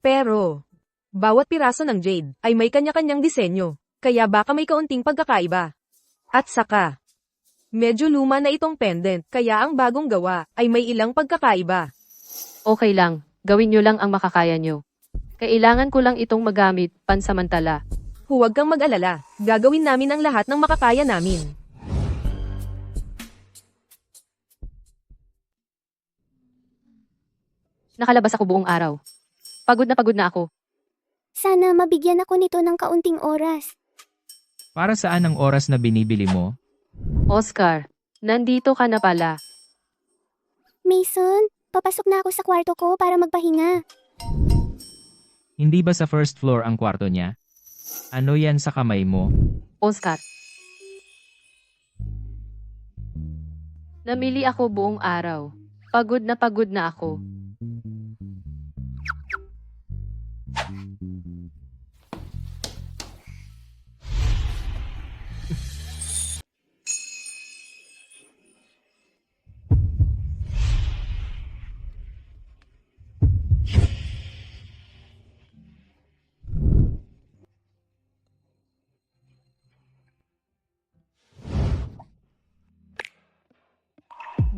Pero, bawat piraso ng jade ay may kanya-kanyang disenyo, kaya baka may kaunting pagkakaiba. At saka, medyo luma na itong pendant, kaya ang bagong gawa ay may ilang pagkakaiba. Okay lang. Gawin nyo lang ang makakaya nyo. Kailangan ko lang itong magamit, pansamantala. Huwag kang mag-alala. Gagawin namin ang lahat ng makakaya namin. Nakalabas ako buong araw. Pagod na ako. Sana mabigyan ako nito ng kaunting oras. Para saan ang oras na binibili mo? Oscar, nandito ka na pala. Mason, papasok na ako sa kwarto ko para magpahinga. Hindi ba sa first floor ang kwarto niya? Ano yan sa kamay mo? Oscar. Namili ako buong araw. Pagod na ako.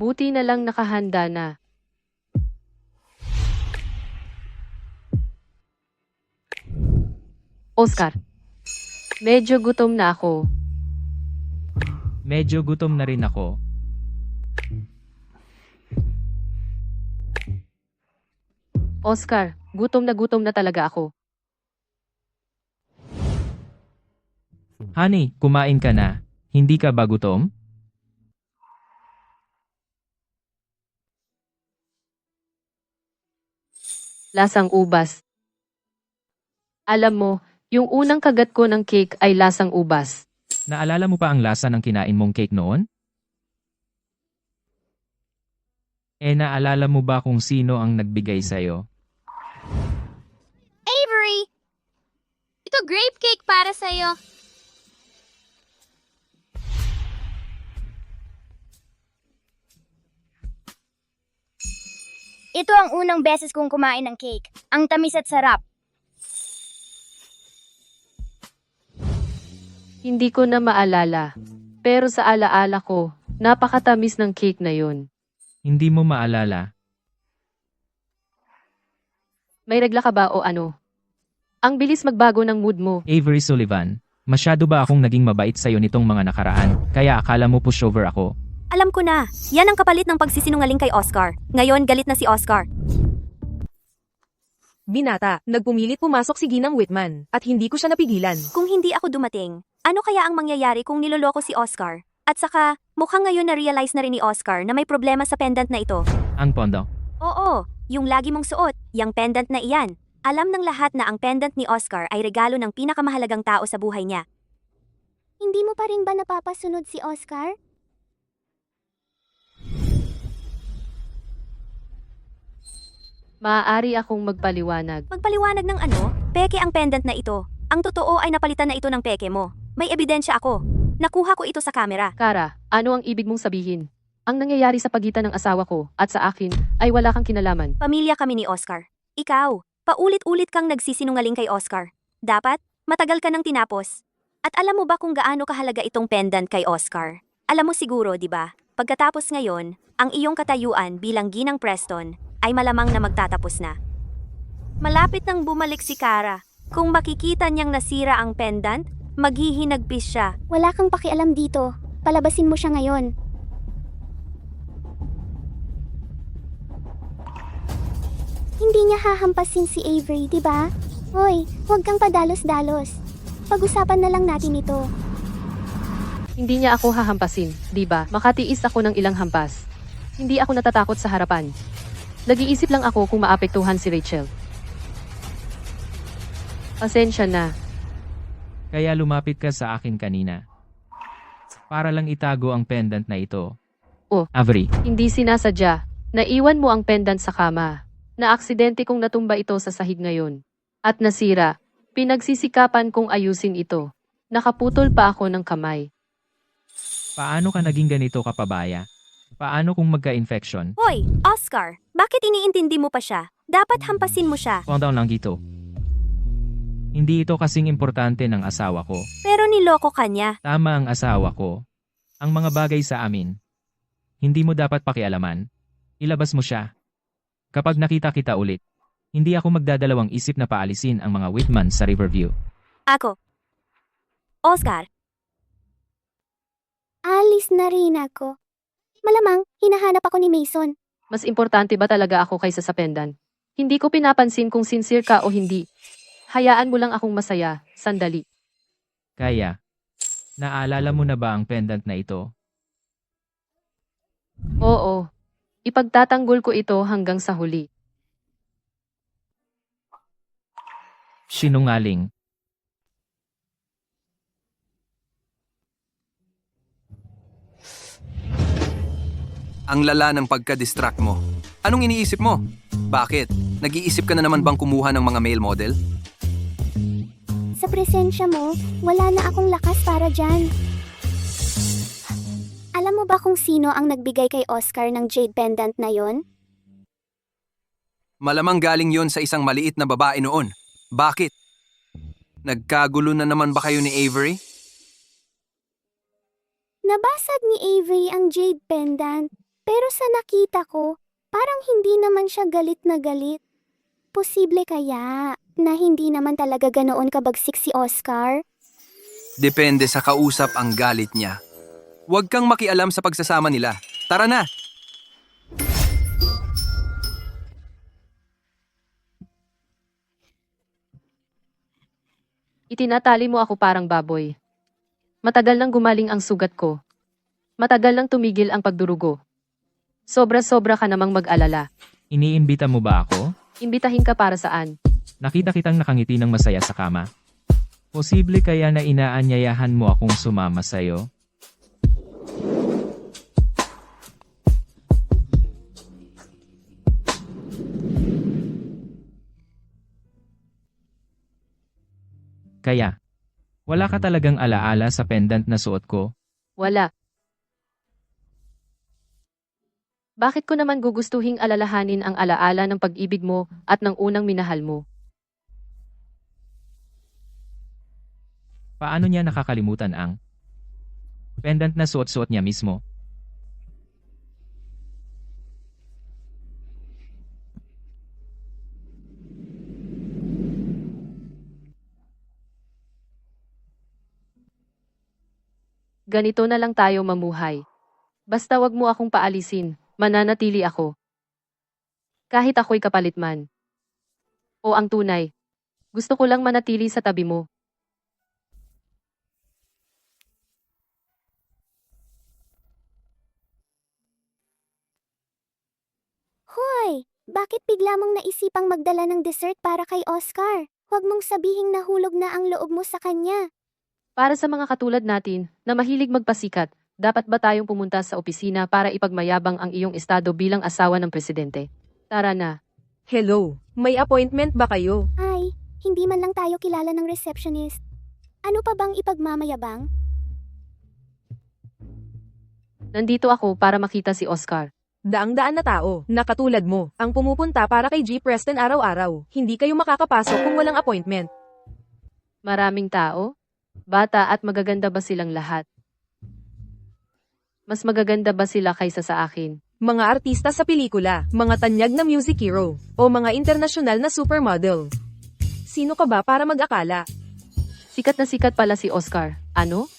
Buti na lang nakahanda na. Oscar, medyo gutom na ako. Medyo gutom na rin ako. Oscar, gutom na talaga ako. Honey, kumain ka na. Hindi ka ba gutom? Lasang ubas. Alam mo, yung unang kagat ko ng cake ay lasang ubas. Naalala mo pa ang lasa ng kinain mong cake noon? Naalala mo ba kung sino ang nagbigay sa'yo? Avery! Ito grape cake para sa'yo. Ito ang unang beses kong kumain ng cake. Ang tamis at sarap. Hindi ko na maalala. Pero sa alaala ko, napakatamis ng cake na yun. Hindi mo maalala. May regla ka ba o ano? Ang bilis magbago ng mood mo. Avery Sullivan, masyado ba akong naging mabait sa'yo nitong mga nakaraan, kaya akala mo pushover ako? Alam ko na, yan ang kapalit ng pagsisinungaling kay Oscar. Ngayon, galit na si Oscar. Binata, nagpumilit pumasok si Ginang Whitman, at hindi ko siya napigilan. Kung hindi ako dumating, ano kaya ang mangyayari kung niloloko si Oscar? At saka, mukhang ngayon na-realize na rin ni Oscar na may problema sa pendant na ito. Ang pondo. Oo, yung lagi mong suot, yung pendant na iyan. Alam ng lahat na ang pendant ni Oscar ay regalo ng pinakamahalagang tao sa buhay niya. Hindi mo pa rin ba napapasunod si Oscar? Maaari akong magpaliwanag. Magpaliwanag ng ano? Peke ang pendant na ito. Ang totoo ay napalitan na ito ng peke mo. May ebidensya ako. Nakuha ko ito sa kamera. Kara, ano ang ibig mong sabihin? Ang nangyayari sa pagitan ng asawa ko at sa akin ay wala kang kinalaman. Pamilya kami ni Oscar. Ikaw, paulit-ulit kang nagsisinungaling kay Oscar. Dapat, matagal ka nang tinapos. At alam mo ba kung gaano kahalaga itong pendant kay Oscar? Alam mo siguro, di ba? Pagkatapos ngayon, ang iyong katayuan bilang Ginang Preston ay malamang na magtatapos na. Malapit nang bumalik si Kara. Kung makikita niyang nasira ang pendant, maghihinagpis siya. Wala kang pakialam dito. Palabasin mo siya ngayon. Hindi niya hahampasin si Avery, di ba? Hoy, huwag kang padalos-dalos. Pag-usapan na lang natin ito. Hindi niya ako hahampasin, di ba? Makatiis ako ng ilang hampas. Hindi ako natatakot sa harapan. Nag-iisip lang ako kung maapektuhan si Rachel. Pasensya na. Kaya lumapit ka sa akin kanina. Para lang itago ang pendant na ito. Oh. Avery, Hindi sinasadya. Naiwan mo ang pendant sa kama. Naaksidente kong natumba ito sa sahig ngayon. At nasira. Pinagsisikapan kong ayusin ito. Nakaputol pa ako ng kamay. paano ka naging ganito kapabaya? Paano kung magka-infection? Hoy, Oscar, bakit iniintindi mo pa siya? Dapat hampasin mo siya. Calm down lang dito. Hindi ito kasing importante ng asawa ko. Pero niloko ka niya. Tama ang asawa ko. Ang mga bagay sa amin. Hindi mo dapat pakialaman. Ilabas mo siya. Kapag nakita kita ulit, hindi ako magdadalawang isip na paalisin ang mga Whitman sa Riverview. Ako. Oscar, Alis na rin ako. Malamang, hinahanap ako ni Mason. Mas importante ba talaga ako kaysa sa pendant? Hindi ko pinapansin kung sincere ka o hindi. Hayaan mo lang akong masaya, sandali. Kaya, naalala mo na ba ang pendant na ito? Oo. Ipagtatanggol ko ito hanggang sa huli. Sinungaling. Ang lala ng pagka-distract mo. Anong iniisip mo? Bakit? Nag-iisip ka na naman bang kumuha ng mga male model? Sa presensya mo, wala na akong lakas para dyan. Alam mo ba kung sino ang nagbigay kay Oscar ng jade pendant na yon? Malamang galing yon sa isang maliit na babae noon. Bakit? Nagkagulo na naman ba kayo ni Avery? Nabasag ni Avery ang jade pendant, pero sa nakita ko, parang hindi naman siya galit na galit. Posible kaya na hindi naman talaga ganoon kabagsik si Oscar? Depende sa kausap ang galit niya. Huwag kang makialam sa pagsasama nila. Tara na! Itinatali mo ako parang baboy. Matagal nang gumaling ang sugat ko. Matagal nang tumigil ang pagdurugo. Sobra-sobra ka namang mag-alala. Iniimbita mo ba ako? Imbitahin ka para saan? Nakita kitang nakangiti ng masaya sa kama. Posible kaya na inaanyayahan mo akong sumama sa'yo? Kaya, wala ka talagang alaala sa pendant na suot ko? Wala. Bakit ko naman gugustuhing alalahanin ang alaala ng pag-ibig mo at ng unang minahal mo? Paano niya nakakalimutan ang pendant na suot-suot niya mismo? Ganito na lang tayo mamuhay. Basta wag mo akong paalisin, mananatili ako. Kahit ako'y kapalit man. O ang tunay. Gusto ko lang manatili sa tabi mo. Hoy, bakit bigla mong naisipang magdala ng dessert para kay Oscar? Huwag mong sabihing nahulog na ang loob mo sa kanya. Para sa mga katulad natin, na mahilig magpasikat, dapat ba tayong pumunta sa opisina para ipagmayabang ang iyong estado bilang asawa ng presidente? Tara na. Hello, may appointment ba kayo? Ay, hindi man lang tayo kilala ng receptionist. Ano pa bang ipagmamayabang? Nandito ako para makita si Oscar. Daang-daan na tao, na katulad mo, ang pumupunta para kay G. Preston araw-araw. Hindi kayo makakapasok kung walang appointment. Maraming tao? Bata at magaganda ba silang lahat? Mas magaganda ba sila kaysa sa akin? Mga artista sa pelikula, mga tanyag na music hero, o mga internasyonal na supermodel. Sino ka ba para mag-akala? Sikat na sikat pala si Oscar. Ano?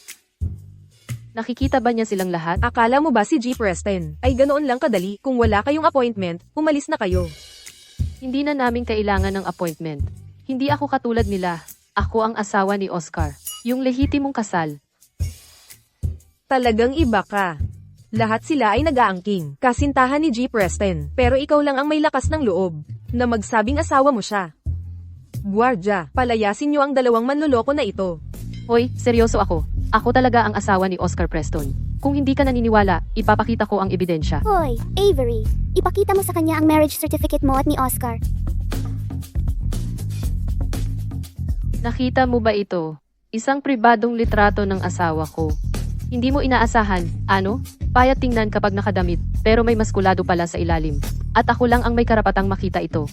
Nakikita ba niya silang lahat? Akala mo ba si G. Preston ay ganoon lang kadali? Kung wala kayong appointment, umalis na kayo. Hindi na namin kailangan ng appointment. Hindi ako katulad nila. Ako ang asawa ni Oscar. Yung lehitimong kasal. Talagang iba ka. Lahat sila ay nag-aangking, kasintahan ni G. Preston, pero ikaw lang ang may lakas ng loob, na magsabing asawa mo siya. Guardia, palayasin niyo ang dalawang manloloko na ito. Hoy, seryoso ako. Ako talaga ang asawa ni Oscar Preston. Kung hindi ka naniniwala, ipapakita ko ang ebidensya. Hoy, Avery, ipakita mo sa kanya ang marriage certificate mo at ni Oscar. Nakita mo ba ito? Isang pribadong litrato ng asawa ko. Hindi mo inaasahan, ano? Payat tingnan kapag nakadamit, pero may maskulado pala sa ilalim. At ako lang ang may karapatang makita ito.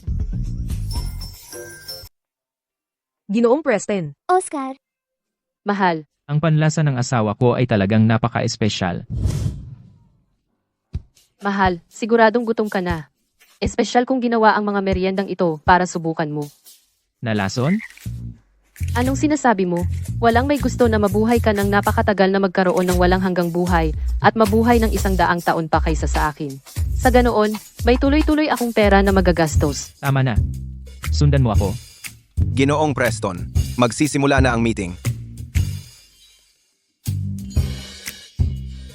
Ginoong Preston. Oscar, Mahal, Ang panlasa ng asawa ko ay talagang napaka-espesyal. mahal, siguradong gutom ka na. Espesyal kung ginawa ang mga meriendang ito para subukan mo. Nalason? Anong sinasabi mo? Walang may gusto na mabuhay ka ng napakatagal na magkaroon ng walang hanggang buhay at mabuhay ng 100 taon pa kaysa sa akin. Sa ganoon, may tuloy-tuloy akong pera na magagastos. Tama na. Sundan mo ako. Ginoong Preston, magsisimula na ang meeting.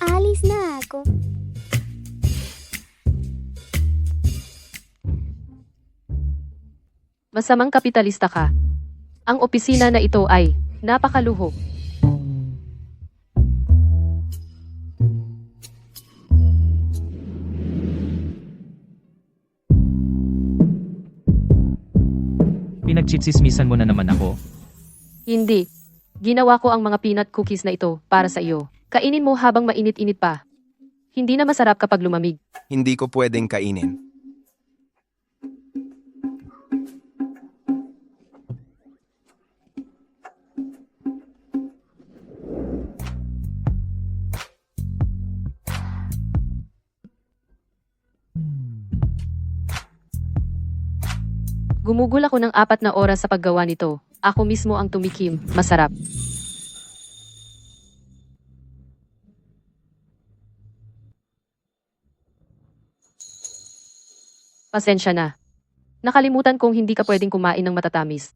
Alis na ako. Masamang kapitalista ka. Ang opisina na ito ay napakaluho. Pinagchitsismisan mo na naman ako. Hindi. Ginawa ko ang mga peanut cookies na ito para sa iyo. Kainin mo habang mainit-init pa. Hindi na masarap kapag lumamig. Hindi ko pwedeng kainin. Gumugol ako ng 4 na oras sa paggawa nito. Ako mismo ang tumikim. Masarap. Pasensya na. Nakalimutan kong hindi ka pwedeng kumain ng matatamis.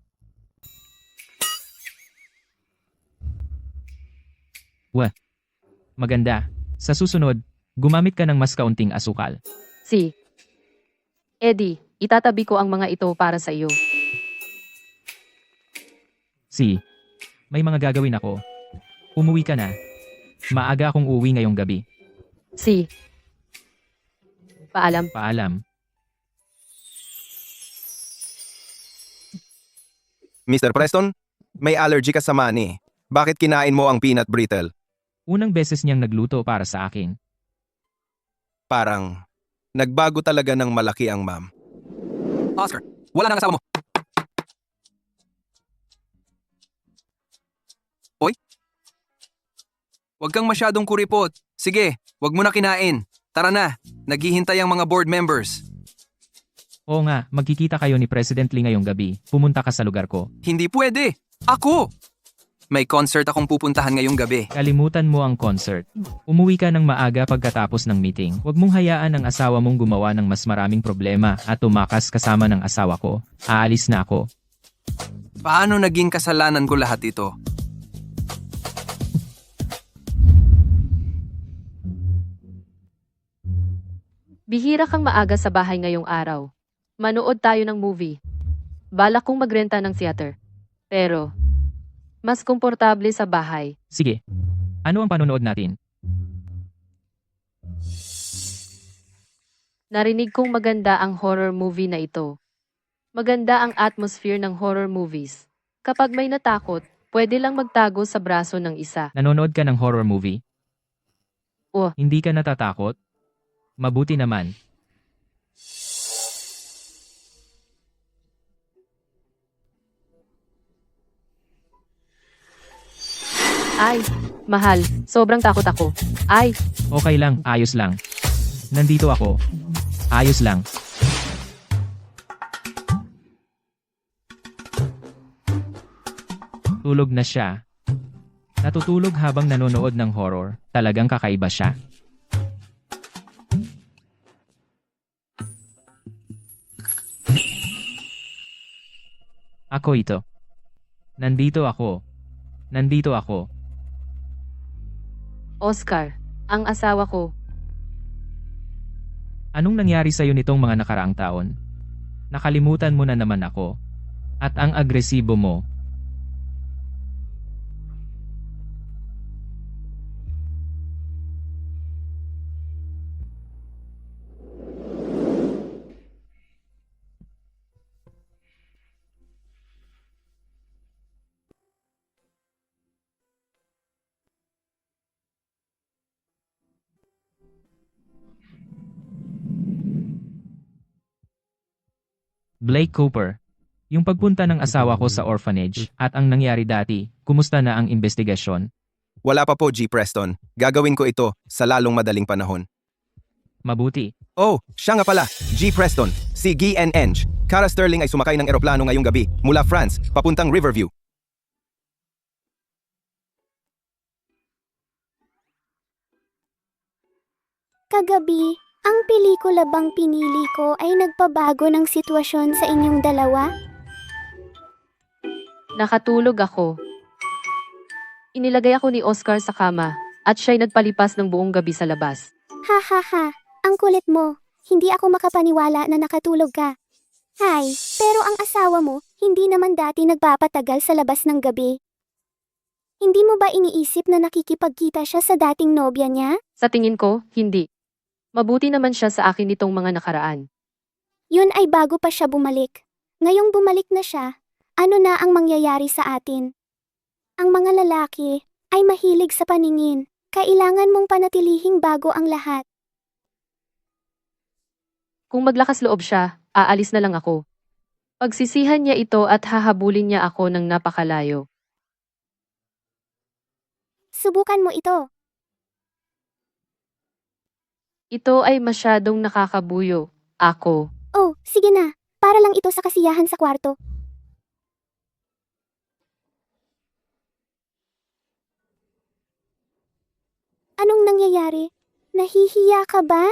Maganda. Sa susunod, gumamit ka ng mas kaunting asukal. Si Eddie, itatabi ko ang mga ito para sa iyo. May mga gagawin ako. Umuwi ka na. Maaga akong uwi ngayong gabi. Paalam. Paalam. Mr. Preston, may allergy ka sa mani. Bakit kinain mo ang peanut brittle? Unang beses niyang nagluto para sa akin. Parang, nagbago talaga ng malaki ang ma'am. Oscar, wala nang asawa mo. Oy? Huwag kang masyadong kuripot. Sige, huwag mo na kinain. Tara na, naghihintay ang mga board members. Oo nga, magkikita kayo ni President Lee ngayong gabi. Pumunta ka sa lugar ko. Hindi pwede. Ako! May concert akong pupuntahan ngayong gabi. Kalimutan mo ang concert. Umuwi ka ng maaga pagkatapos ng meeting. Huwag mong hayaan ang asawa mong gumawa ng mas maraming problema at tumakas kasama ng asawa ko. Aalis na ako. Paano naging kasalanan ko lahat ito? Bihira kang maaga sa bahay ngayong araw. Manood tayo ng movie. Balak kong magrenta ng theater. Pero, mas komportable sa bahay. Sige. Ano ang panonood natin? Narinig kong maganda ang horror movie na ito. Maganda ang atmosphere ng horror movies. Kapag may natakot, pwede lang magtago sa braso ng isa. Nanonood ka ng horror movie? Oh. Hindi ka natatakot? Mabuti naman. Ay, mahal, sobrang takot ako. Ay, Okay lang, ayos lang. Nandito ako. Ayos lang. Tulog na siya. Natutulog habang nanonood ng horror. Talagang kakaiba siya. Ako ito. Nandito ako. Nandito ako. Oscar, ang asawa ko. Anong nangyari sa'yo nitong mga nakaraang taon? Nakalimutan mo na naman ako. At ang agresibo mo. Blake Cooper. Yung pagpunta ng asawa ko sa orphanage at ang nangyari dati, kumusta na ang investigasyon? Wala pa po, G. Preston. Gagawin ko ito sa lalong madaling panahon. Mabuti. Oh, siya nga pala, G. Preston. Si Guy N. Enge. Cara Sterling ay sumakay ng eroplano ngayong gabi mula France, papuntang Riverview. Kagabi, ang pelikula bang pinili ko ay nagpabago ng sitwasyon sa inyong dalawa? Nakatulog ako. Inilagay ako ni Oscar sa kama, at siya'y nagpalipas ng buong gabi sa labas. Ha ha ha, ang kulit mo. Hindi ako makapaniwala na nakatulog ka. Hay, pero ang asawa mo, hindi naman dati nagpapatagal sa labas ng gabi. Hindi mo ba iniisip na nakikipagkita siya sa dating nobya niya? Sa tingin ko, hindi. Mabuti naman siya sa akin nitong mga nakaraan. Yun ay bago pa siya bumalik. Ngayong bumalik na siya, ano na ang mangyayari sa atin? Ang mga lalaki ay mahilig sa paningin. Kailangan mong panatilihing bago ang lahat. Kung maglakas loob siya, aalis na lang ako. Pagsisihan niya ito at hahabulin niya ako ng napakalayo. Subukan mo ito. Ito ay masyadong nakakabuyo. Ako. Oh, sige na. Para lang ito sa kasiyahan sa kwarto. Anong nangyayari? Nahihiya ka ba?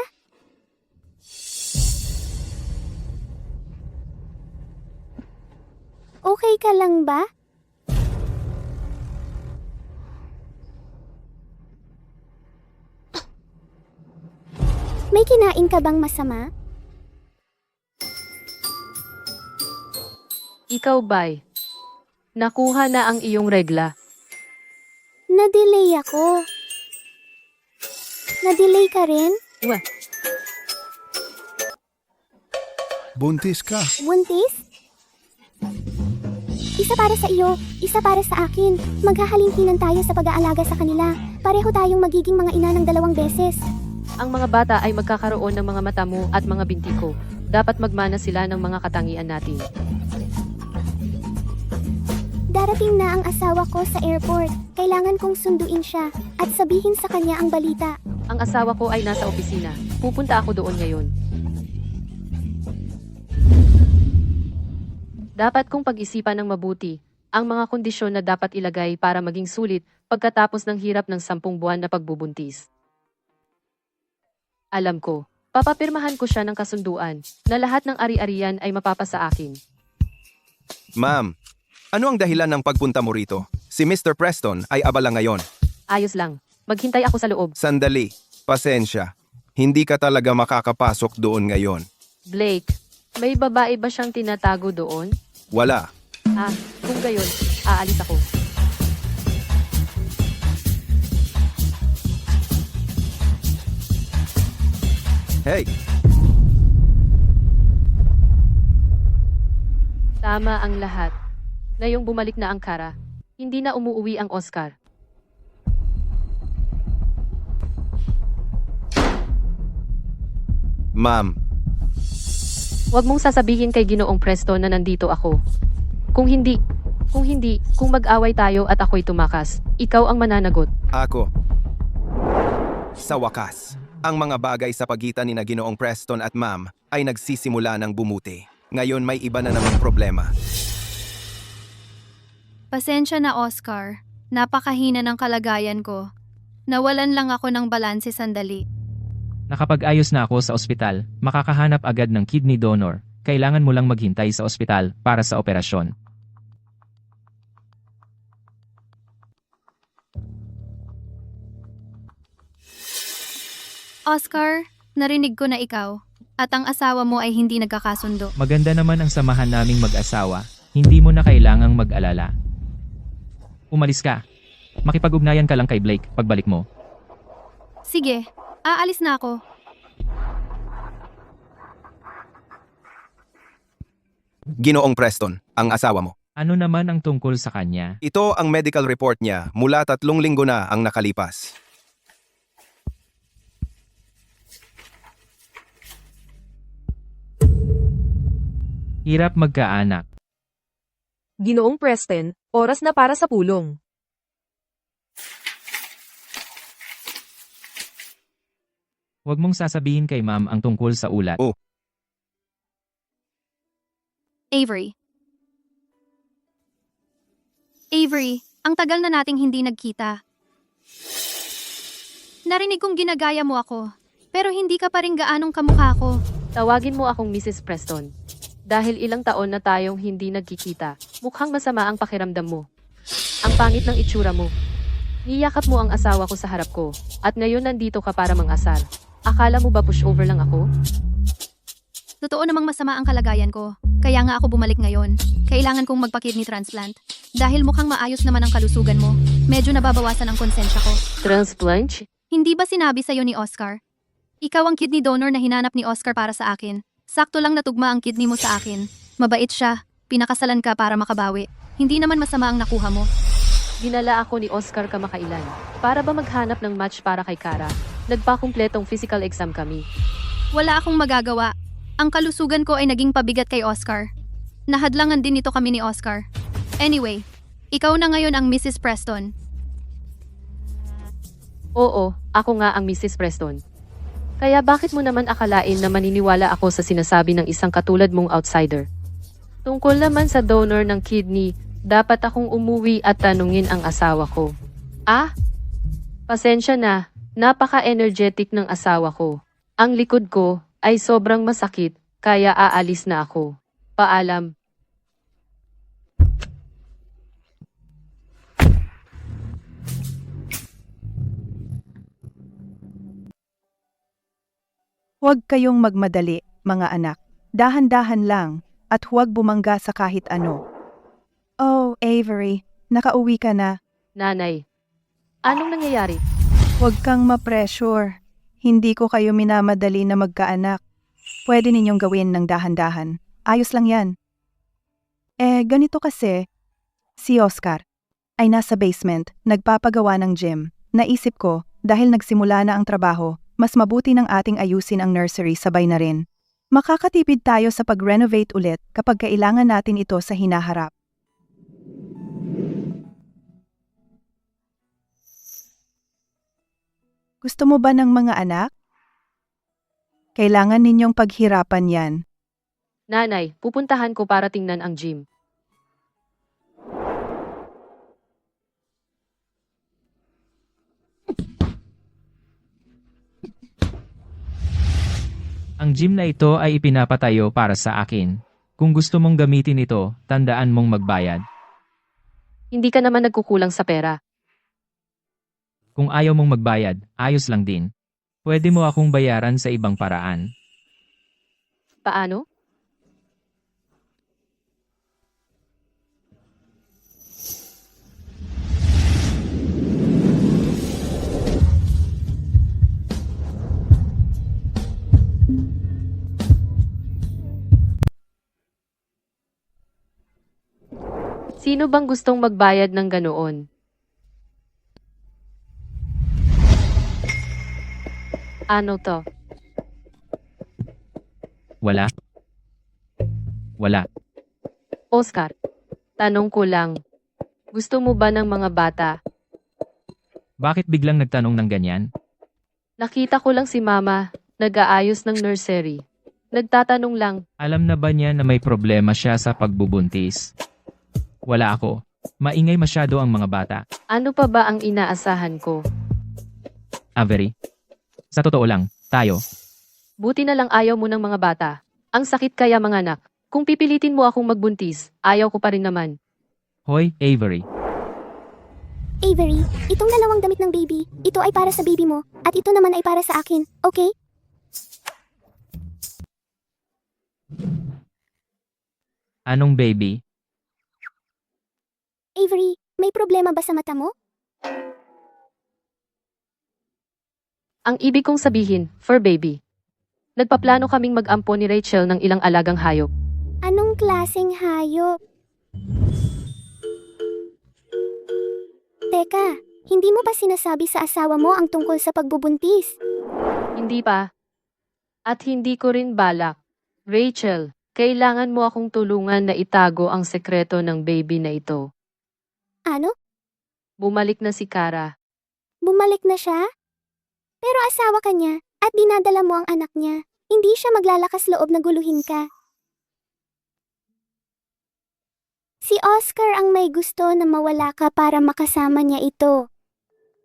Okay ka lang ba? May kinain ka bang masama? Ikaw ba'y? Nakuha na ang iyong regla. Na-delay ako. Na-delay ka rin? Buntis ka. Buntis? Isa para sa iyo, isa para sa akin. Maghahalin-hinan tayo sa pag-aalaga sa kanila. Pareho tayong magiging mga ina ng 2 beses. Ang mga bata ay magkakaroon ng mga mata mo at mga binti ko. Dapat magmana sila ng mga katangian natin. Darating na ang asawa ko sa airport. Kailangan kong sunduin siya at sabihin sa kanya ang balita. Ang asawa ko ay nasa opisina. Pupunta ako doon ngayon. Dapat kong pag-isipan ng mabuti ang mga kondisyon na dapat ilagay para maging sulit pagkatapos ng hirap ng 10 buwan na pagbubuntis. Alam ko, papapirmahan ko siya ng kasunduan na lahat ng ari-arian ay mapapasa akin. Ma'am, ano ang dahilan ng pagpunta mo rito? Si Mr. Preston ay abala ngayon. Ayos lang. Maghintay ako sa loob. Sandali, pasensya. Hindi ka talaga makakapasok doon ngayon. Blake, may babae ba siyang tinatago doon? Wala. Kung gayon, aalis ako. Hey, Tama ang lahat. Ngayong bumalik na ang Kara, hindi na umuuwi ang Oscar. ma'am. Huwag mong sasabihin kay Ginoong Preston na nandito ako. Kung hindi, kung mag-away tayo at ako'y tumakas, ikaw ang mananagot. Ako. Sa wakas, ang mga bagay sa pagitan ni na Ginoong Preston at ma'am ay nagsisimula ng bumuti. Ngayon may iba na namang problema. Pasensya na, Oscar. Napakahina ng kalagayan ko. Nawalan lang ako ng balanse sandali. Nakapag-ayos na ako sa ospital, makakahanap agad ng kidney donor. Kailangan mo lang maghintay sa ospital para sa operasyon. Oscar, narinig ko na ikaw at ang asawa mo ay hindi nagkakasundo. Maganda naman ang samahan naming mag-asawa. Hindi mo na kailangang mag-alala. Umalis ka. Makipag-ugnayan ka lang kay Blake pagbalik mo. Sige, aalis na ako. Ginoong Preston, ang asawa mo. Ano naman ang tungkol sa kanya? Ito ang medical report niya mula 3 linggo na ang nakalipas. Hirap magkaanak. Ginoong Preston, oras na para sa pulong. Huwag mong sasabihin kay ma'am ang tungkol sa ulat. Oh. Avery. Avery, ang tagal na nating hindi nagkita. Narinig kong ginagaya mo ako. Pero hindi ka pa rin gaanong kamukha ko. Tawagin mo akong Mrs. Preston. Dahil ilang taon na tayong hindi nagkikita, mukhang masama ang pakiramdam mo. Ang pangit ng itsura mo. Niyakap mo ang asawa ko sa harap ko, at ngayon nandito ka para mangasar. Akala mo ba pushover lang ako? Totoo namang masama ang kalagayan ko. Kaya nga ako bumalik ngayon. Kailangan kong magpa-kidney transplant. Dahil mukhang maayos naman ang kalusugan mo, medyo nababawasan ang konsensya ko. Transplant? Hindi ba sinabi sa'yo ni Oscar? Ikaw ang kidney donor na hinanap ni Oscar para sa akin. Sakto lang natugma ang kidney mo sa akin. Mabait siya. Pinakasalan ka para makabawi. Hindi naman masama ang nakuha mo. Dinala ako ni Oscar kamakailan. Para ba maghanap ng match para kay Kara? Nagpakumpletong physical exam kami. Wala akong magagawa. Ang kalusugan ko ay naging pabigat kay Oscar. Nahadlangan din ito kami ni Oscar. Anyway, ikaw na ngayon ang Mrs. Preston. Oo, ako nga ang Mrs. Preston. Kaya bakit mo naman akalain na maniniwala ako sa sinasabi ng isang katulad mong outsider? Tungkol naman sa donor ng kidney, dapat akong umuwi at tanungin ang asawa ko. Ah? Pasensya na, napaka-energetic ng asawa ko. Ang likod ko ay sobrang masakit, kaya aalis na ako. Paalam. Huwag kayong magmadali, mga anak. Dahan-dahan lang, at huwag bumangga sa kahit ano. Oh, Avery, nakauwi ka na. Nanay, anong nangyayari? Huwag kang ma-pressure. Hindi ko kayo minamadali na magkaanak. Pwede ninyong gawin ng dahan-dahan. Ayos lang yan. Ganito kasi, si Oscar ay nasa basement, nagpapagawa ng gym. Naisip ko, dahil nagsimula na ang trabaho, mas mabuti ng ating ayusin ang nursery sabay na rin. Makakatipid tayo sa pag-renovate ulit kapag kailangan natin ito sa hinaharap. Gusto mo ba ng mga anak? Kailangan ninyong paghirapan yan. Nanay, pupuntahan ko para tingnan ang gym. Ang gym na ito ay ipinapatayo para sa akin. Kung gusto mong gamitin ito, tandaan mong magbayad. Hindi ka naman nagkukulang sa pera. Kung ayaw mong magbayad, ayos lang din. Pwede mo akong bayaran sa ibang paraan. Paano? Sino bang gustong magbayad ng ganoon? Ano to? Wala? Wala. Oscar, tanong ko lang. Gusto mo ba ng mga bata? Bakit biglang nagtanong ng ganyan? Nakita ko lang si Mama, nag-aayos ng nursery. Nagtatanong lang. Alam na ba niya na may problema siya sa pagbubuntis? Wala ako. Maingay masyado ang mga bata. Ano pa ba ang inaasahan ko? Avery. Sa totoo lang, tayo. Buti na lang ayaw mo ng mga bata. Ang sakit kaya mga anak. Kung pipilitin mo akong magbuntis, ayaw ko pa rin naman. Hoy, Avery. Avery, itong dalawang damit ng baby, ito ay para sa baby mo, at ito naman ay para sa akin, okay? Anong baby? Avery, may problema ba sa mata mo? Ang ibig kong sabihin, fur baby. Nagpaplano kaming mag-ampo ni Rachel ng ilang alagang hayop. Anong klaseng hayop? Teka, hindi mo ba sinasabi sa asawa mo ang tungkol sa pagbubuntis? Hindi pa. At hindi ko rin balak. Rachel, kailangan mo akong tulungan na itago ang sekreto ng baby na ito. Ano? Bumalik na si Kara. Bumalik na siya? Pero asawa ka niya, at dinadala mo ang anak niya. Hindi siya maglalakas loob na guluhin ka. Si Oscar ang may gusto na mawala ka para makasama niya ito.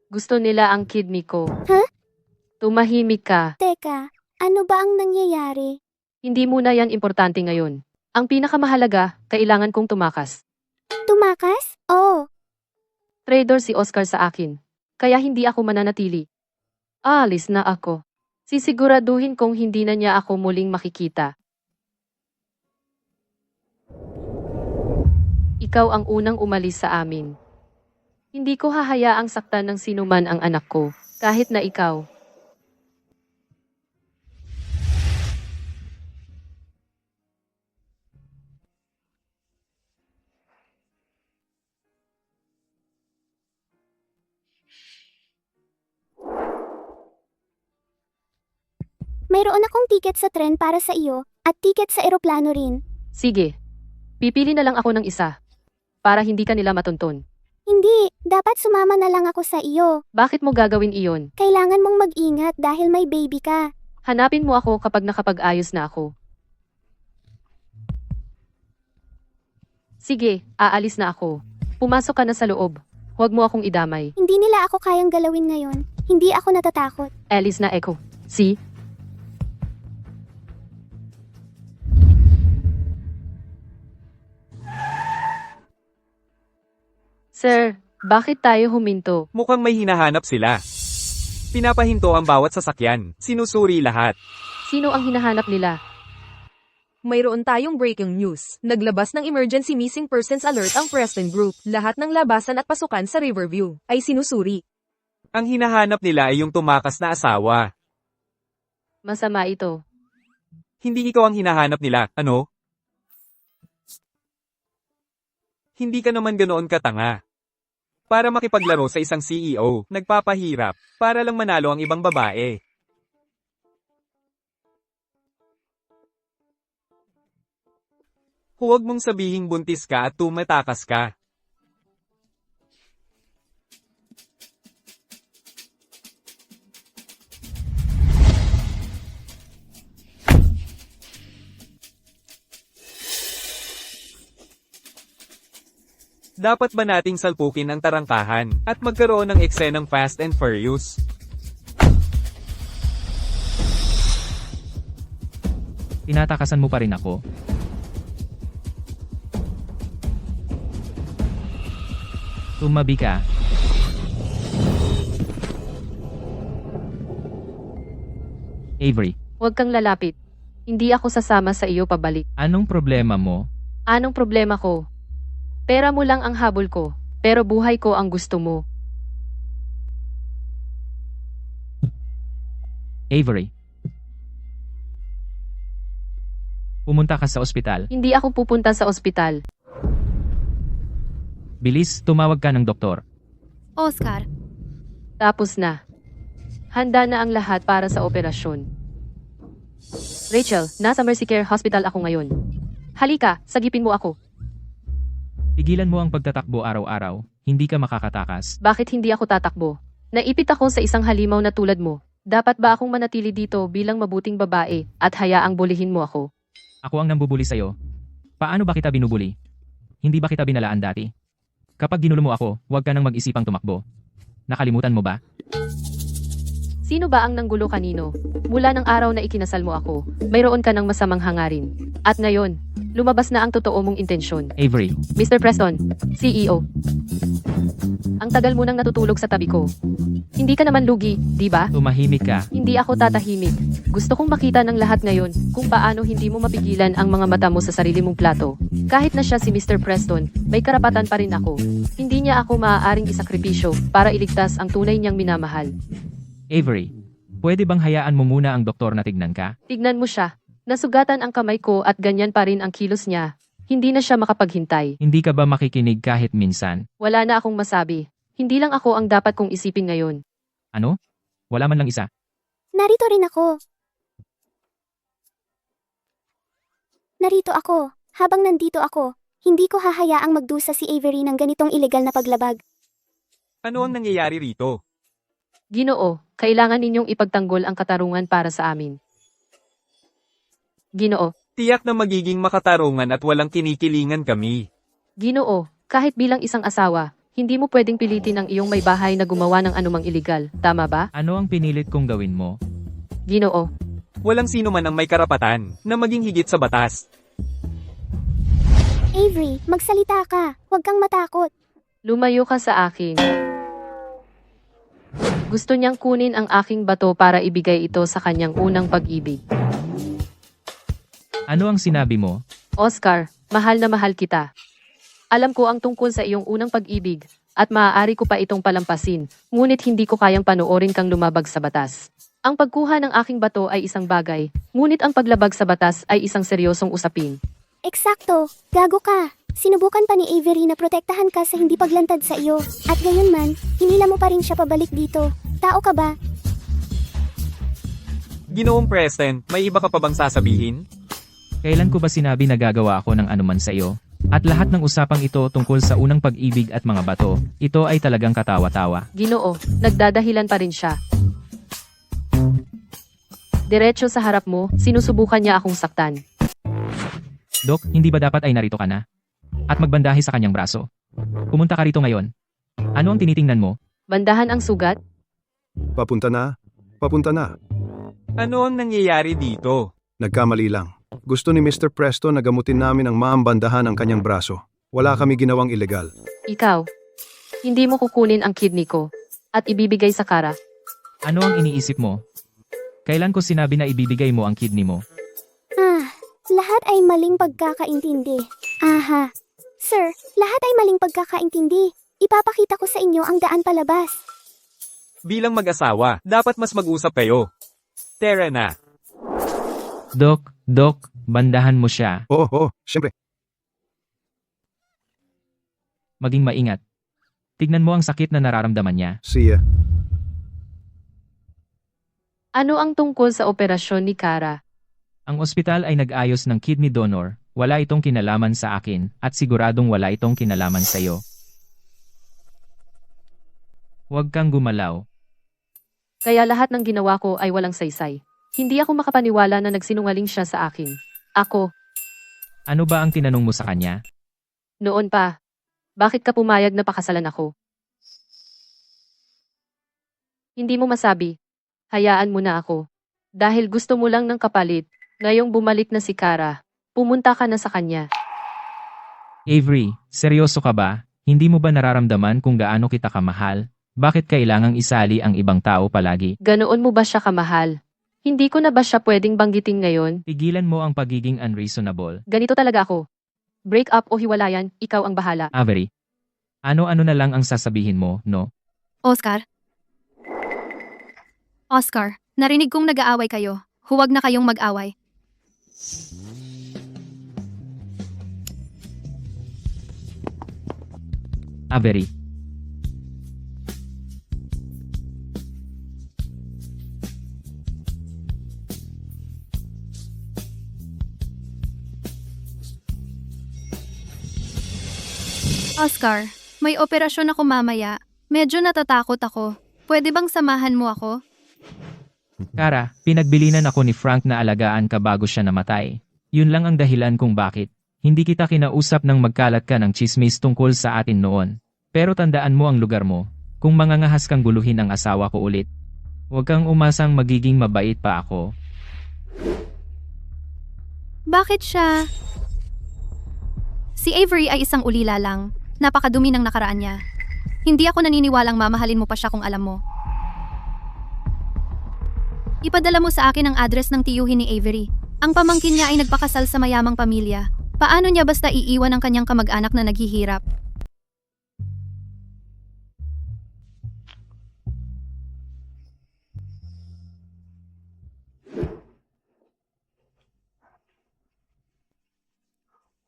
Gusto nila ang kidney ko. Huh? Tumahimik ka. Teka, Teka, ano ba ang nangyayari? Hindi muna yan importante ngayon. Ang pinakamahalaga, kailangan kong tumakas. Tumakas? Oo. Traitor si Oscar sa akin. Kaya hindi ako mananatili. Aalis na ako. Sisiguraduhin kong hindi na niya ako muling makikita. Ikaw ang unang umalis sa amin. Hindi ko hahayaang saktan ng sinuman ang anak ko, kahit na ikaw. Mayroon akong tiket sa tren para sa iyo, at tiket sa eroplano rin. Sige. Pipili na lang ako ng isa. Para hindi ka nila matuntun. Hindi, dapat sumama na lang ako sa iyo. Bakit mo gagawin iyon? Kailangan mong mag-ingat dahil may baby ka. Hanapin mo ako kapag nakapag-ayos na ako. Sige, aalis na ako. Pumasok ka na sa loob. Huwag mo akong idamay. Hindi nila ako kayang galawin ngayon. Hindi ako natatakot. Alice na Echo. See? Sir, bakit tayo huminto? Mukhang may hinahanap sila. Pinapahinto ang bawat sasakyan. Sinusuri lahat. Sino ang hinahanap nila? Mayroon tayong breaking news. Naglabas ng emergency missing persons alert ang Preston Group. Lahat ng labasan at pasukan sa Riverview ay sinusuri. Ang hinahanap nila ay yung tumakas na asawa. Masama ito. Hindi ikaw ang hinahanap nila, ano? Hindi ka naman ganoon katanga. Para makipaglaro sa isang CEO, nagpapahirap, para lang manalo ang ibang babae. Huwag mong sabihing buntis ka at tumatakas ka. Dapat ba nating salpukin ang tarangkahan at magkaroon ng eksenang Fast and Furious? Tinatakasan mo pa rin ako. Tumabi ka. Avery, Huwag kang lalapit. Hindi ako sasama sa iyo pabalik. anong problema mo? Anong problema ko? Pera mo lang ang habol ko, pero buhay ko ang gusto mo. Avery. Pumunta ka sa ospital. Hindi ako pupunta sa ospital. Bilis, tumawag ka ng doktor. Oscar, Tapos na. Handa na ang lahat para sa operasyon. Rachel, nasa Mercy Care Hospital ako ngayon. Halika, sagipin mo ako. Tigilan mo ang pagtatakbo araw-araw, hindi ka makakatakas. Bakit hindi ako tatakbo? Naipit ako sa isang halimaw na tulad mo. Dapat ba akong manatili dito bilang mabuting babae at hayaang bulihin mo ako? Ako ang nambubuli sa'yo. Paano ba kita binubuli? Hindi ba kita binalaan dati? Kapag ginulo mo ako, huwag ka nang mag-isipang tumakbo. Nakalimutan mo ba? Sino ba ang nanggulo kanino? Mula ng araw na ikinasal mo ako, mayroon ka ng masamang hangarin. At ngayon, lumabas na ang totoo mong intensyon. Avery, Mr. Preston, CEO. Ang tagal mo nang natutulog sa tabi ko. Hindi ka naman lugi, di ba? tumahimik ka. Hindi ako tatahimik. Gusto kong makita ng lahat ngayon kung paano hindi mo mapigilan ang mga mata mo sa sarili mong plato. Kahit na siya si Mr. Preston, may karapatan pa rin ako. Hindi niya ako maaaring isakripisyo para iligtas ang tunay niyang minamahal. Avery, pwede bang hayaan mo muna ang doktor na tignan ka? Tignan mo siya. Nasugatan ang kamay ko at ganyan pa rin ang kilos niya. Hindi na siya makapaghintay. Hindi ka ba makikinig kahit minsan? Wala na akong masabi. Hindi lang ako ang dapat kong isipin ngayon. Ano? Wala man lang isa. Narito rin ako. Narito ako. Habang nandito ako, hindi ko hahayaang magdusa si Avery ng ganitong ilegal na paglabag. Ano ang nangyayari rito? Ginoo, kailangan ninyong ipagtanggol ang katarungan para sa amin. Ginoo, Tiyak na magiging makatarungan at walang kinikilingan kami. Ginoo, kahit bilang isang asawa, hindi mo pwedeng pilitin ang iyong may bahay na gumawa ng anumang iligal, tama ba? Ano ang pinilit kong gawin mo? Ginoo. Walang sino man ang may karapatan na maging higit sa batas. Avery, magsalita ka. Huwag kang matakot. Lumayo ka sa akin. Gusto niyang kunin ang aking bato para ibigay ito sa kanyang unang pag-ibig. Ano ang sinabi mo? Oscar, mahal na mahal kita. Alam ko ang tungkol sa iyong unang pag-ibig, at maaari ko pa itong palampasin, ngunit hindi ko kayang panoorin kang lumabag sa batas. Ang pagkuha ng aking bato ay isang bagay, ngunit ang paglabag sa batas ay isang seryosong usapin. Eksakto. Gago ka. Sinubukan pa ni Avery na protektahan ka sa hindi paglantad sa iyo. At gayon man, hinila mo pa rin siya pabalik dito. Tao ka ba? Ginoong Preston, may iba ka pa bang sasabihin? Kailan ko ba sinabi na gagawa ako ng anuman sa iyo? At lahat ng usapang ito tungkol sa unang pag-ibig at mga bato, ito ay talagang katawa-tawa. Ginoo, nagdadahilan pa rin siya. Diretso sa harap mo, sinusubukan niya akong saktan. Dok, hindi ba dapat ay narito ka na? At magbandahe sa kanyang braso. Pumunta ka rito ngayon. Ano ang tinitingnan mo? Bandahan ang sugat? Papunta na. Papunta na. Ano ang nangyayari dito? Nagkamali lang. Gusto ni Mr. Preston na gamutin namin ang maambandahan ang kanyang braso. Wala kami ginawang ilegal. Ikaw, hindi mo kukunin ang kidney ko at ibibigay sa Kara. Ano ang iniisip mo? Kailan ko sinabi na ibibigay mo ang kidney mo? Lahat ay maling pagkakaintindi. Aha. Sir, lahat ay maling pagkakaintindi. Ipapakita ko sa inyo ang daan palabas. Bilang mag-asawa, dapat mas mag-usap kayo. Tara na. Dok, bandahan mo siya. Oo, siyempre. Maging maingat. Tignan mo ang sakit na nararamdaman niya. Siya. Ano ang tungkol sa operasyon ni Kara? Ang ospital ay nag-ayos ng kidney donor, wala itong kinalaman sa akin, at siguradong wala itong kinalaman sa iyo. Huwag kang gumalaw. Kaya lahat ng ginawa ko ay walang saysay. Hindi ako makapaniwala na nagsinungaling siya sa akin. Ako, Ano ba ang tinanong mo sa kanya? noon pa. Bakit ka pumayag na pakasalan ako? Hindi mo masabi. Hayaan mo na ako. Dahil gusto mo lang ng kapalit, ngayong bumalik na si Kara, pumunta ka na sa kanya. Avery, seryoso ka ba? Hindi mo ba nararamdaman kung gaano kita kamahal? Bakit kailangang isali ang ibang tao palagi? Ganoon mo ba siya kamahal? Hindi ko na ba siya pwedeng banggitin ngayon? Tigilan mo ang pagiging unreasonable. Ganito talaga ako. Break up o hiwalayan, ikaw ang bahala. Avery, ano-ano na lang ang sasabihin mo, no? Oscar? Oscar, narinig kong nag-aaway kayo. Huwag na kayong mag-away. Avery. Oscar, may operasyon ako mamaya. Medyo natatakot ako. Pwede bang samahan mo ako? Kara, pinagbilinan ako ni Frank na alagaan ka bago siya namatay. Yun lang ang dahilan kung bakit. Hindi kita kinausap nang magkalat ka ng chismis tungkol sa atin noon. Pero tandaan mo ang lugar mo. Kung mangangahas kang guluhin ang asawa ko ulit. Huwag kang umasang magiging mabait pa ako. Bakit siya? Si Avery ay isang ulila lang. Napakadumi ng nakaraan niya. Hindi ako naniniwalang mamahalin mo pa siya kung alam mo. Ipadala mo sa akin ang address ng tiyuhin ni Avery. Ang pamangkin niya ay nagpakasal sa mayamang pamilya. Paano niya basta iiwan ang kanyang kamag-anak na naghihirap?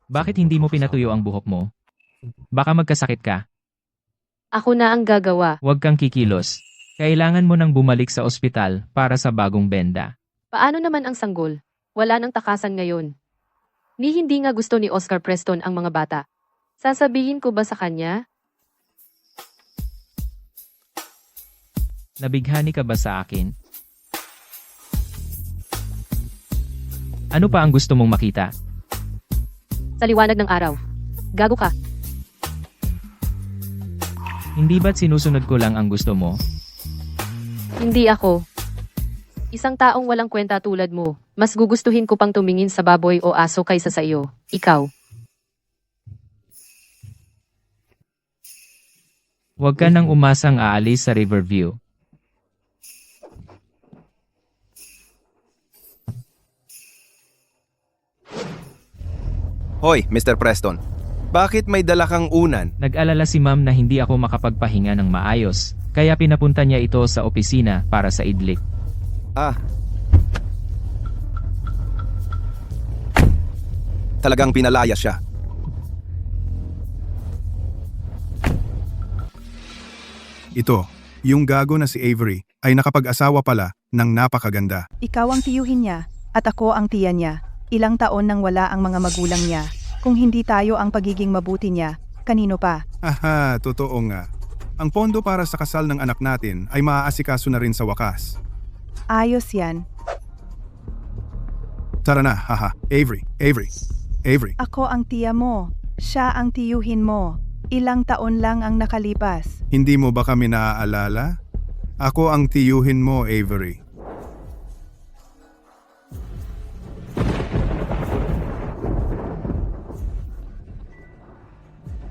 Bakit hindi mo pinatuyo ang buhok mo? Baka magkasakit ka. Ako na ang gagawa. Huwag kang kikilos. Kailangan mo nang bumalik sa ospital para sa bagong benda. Paano naman ang sanggol? Wala nang takasan ngayon. Ni hindi nga gusto ni Oscar Preston ang mga bata. Sasabihin ko ba sa kanya? Nabighani ka ba sa akin? Ano pa ang gusto mong makita? Sa liwanag ng araw. Gago ka. Hindi ba't sinusunod ko lang ang gusto mo? Hindi ako. Isang taong walang kwenta tulad mo, mas gugustuhin ko pang tumingin sa baboy o aso kaysa sa iyo. Ikaw. Huwag ka nang umasang aalis sa Riverview. Hoy, Mr. Preston. Bakit may dala kang unan? Nag-alala si ma'am na hindi ako makapagpahinga ng maayos, kaya pinapunta niya ito sa opisina para sa idlik. Ah. Talagang pinalaya siya. Ito, yung gago na si Avery ay nakapag-asawa pala ng napakaganda. Ikaw ang tiyuhin niya, at ako ang tiya niya. Ilang taon nang wala ang mga magulang niya. Kung hindi tayo ang pagiging mabuti niya, kanino pa? Aha, totoo nga. Ang pondo para sa kasal ng anak natin ay maaasikaso na rin sa wakas. Ayos yan. Tara na, haha. Avery. Ako ang tiya mo. Siya ang tiyuhin mo. Ilang taon lang ang nakalipas. Hindi mo ba kami naaalala? Ako ang tiyuhin mo, Avery.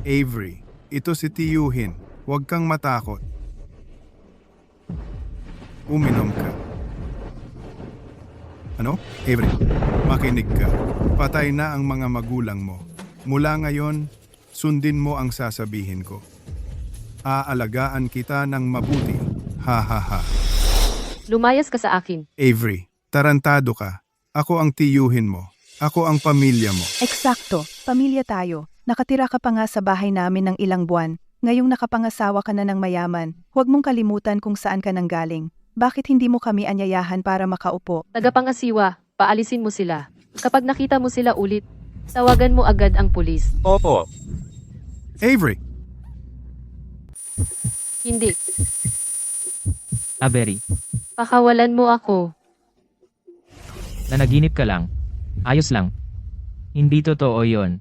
Avery, ito si tiyuhin. Huwag kang matakot. Uminom ka. Ano? Avery, makinig ka. Patay na ang mga magulang mo. Mula ngayon, sundin mo ang sasabihin ko. Aalagaan kita ng mabuti. Ha ha ha. Lumayas ka sa akin. Avery, tarantado ka. Ako ang tiyuhin mo. Ako ang pamilya mo. Eksakto, pamilya tayo. Nakatira ka pa nga sa bahay namin ng ilang buwan. Ngayong nakapangasawa ka na ng mayaman, huwag mong kalimutan kung saan ka nanggaling. Bakit hindi mo kami anyayahan para makaupo? Tagapangasiwa, paalisin mo sila. Kapag nakita mo sila ulit, tawagan mo agad ang pulis. Opo. Avery! Hindi. Avery, Pakawalan mo ako. nanaginip ka lang. Ayos lang. Hindi totoo yon.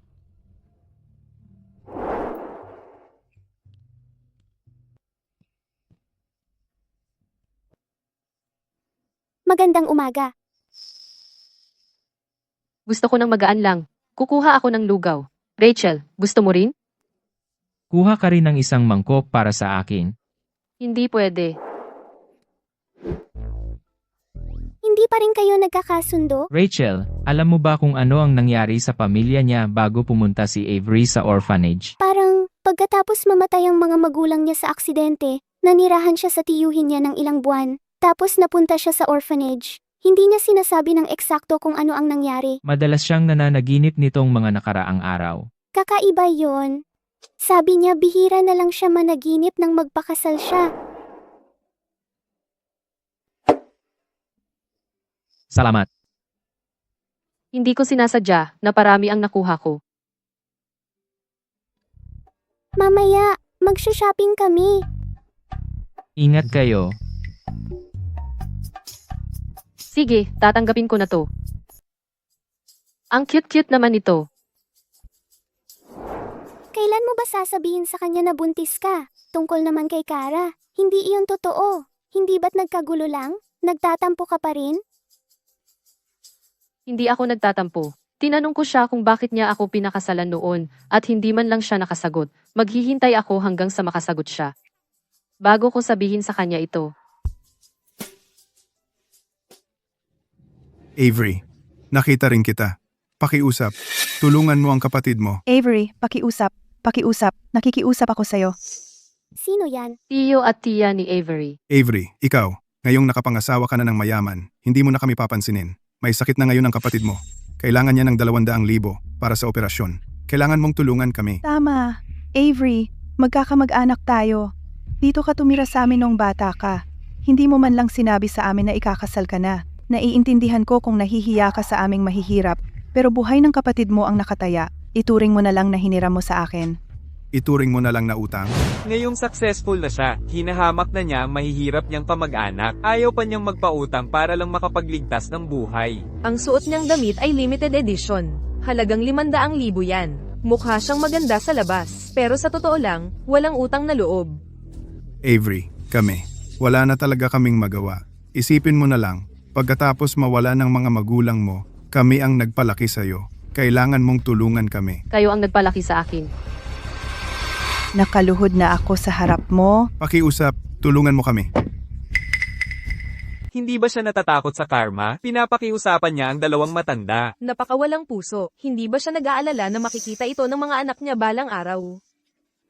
Magandang umaga. Gusto ko ng magaan lang. Kukuha ako ng lugaw. Rachel, gusto mo rin? Kuha ka rin ng isang mangkok para sa akin. Hindi pwede. Hindi pa rin kayo nagkakasundo? Rachel, alam mo ba kung ano ang nangyari sa pamilya niya bago pumunta si Avery sa orphanage? Parang pagkatapos mamatay ang mga magulang niya sa aksidente, nanirahan siya sa tiyuhin niya ng ilang buwan, tapos napunta siya sa orphanage. Hindi niya sinasabi ng eksakto kung ano ang nangyari. Madalas siyang nananaginip nitong mga nakaraang araw. Kakaiba yon. Sabi niya bihira na lang siya managinip nang magpakasal siya. Salamat. Hindi ko sinasadya na parami ang nakuha ko. Mamaya, magsha-shopping kami. Ingat kayo. Sige, tatanggapin ko na to. Ang cute-cute naman ito. Kailan mo ba sasabihin sa kanya na buntis ka? Tungkol naman kay Kara. Hindi iyon totoo. Hindi ba't nagkagulo lang? Nagtatampo ka pa rin? Hindi ako nagtatampo. Tinanong ko siya kung bakit niya ako pinakasalan noon at hindi man lang siya nakasagot. Maghihintay ako hanggang sa makasagot siya. Bago ko sabihin sa kanya ito. Avery, nakita rin kita. Pakiusap. Tulungan mo ang kapatid mo. Avery, pakiusap. Nakikiusap ako sa'yo. Sino yan? Tiyo at tiya ni Avery. Avery, ikaw, ngayong nakapangasawa ka na ng mayaman, hindi mo na kami papansinin. May sakit na ngayon ang kapatid mo. Kailangan niya ng 200,000 para sa operasyon. Kailangan mong tulungan kami. Tama. Avery, magkakamag-anak tayo. Dito ka tumira sa amin nung bata ka. Hindi mo man lang sinabi sa amin na ikakasal ka na. Naiintindihan ko kung nahihiya ka sa aming mahihirap, pero buhay ng kapatid mo ang nakataya. Ituring mo na lang na hiniram mo sa akin. Ituring mo na lang na utang. Ngayong successful na siya, hinahamak na niya ang mahihirap niyang pamag-anak. Ayaw pa niyang magpautang para lang makapagligtas ng buhay. Ang suot niyang damit ay limited edition. Halagang 500,000 yan. Mukha siyang maganda sa labas, pero sa totoo lang, walang utang na loob. Avery, kami. Wala na talaga kaming magawa. Isipin mo na lang, Pagkatapos mawala ng mga magulang mo, kami ang nagpalaki sa'yo. Kailangan mong tulungan kami. Kayo ang nagpalaki sa akin. Nakaluhod na ako sa harap mo. Pakiusap, tulungan mo kami. Hindi ba siya natatakot sa karma? Pinapakiusapan niya ang dalawang matanda. Napakawalang puso. Hindi ba siya nag-aalala na makikita ito ng mga anak niya balang araw?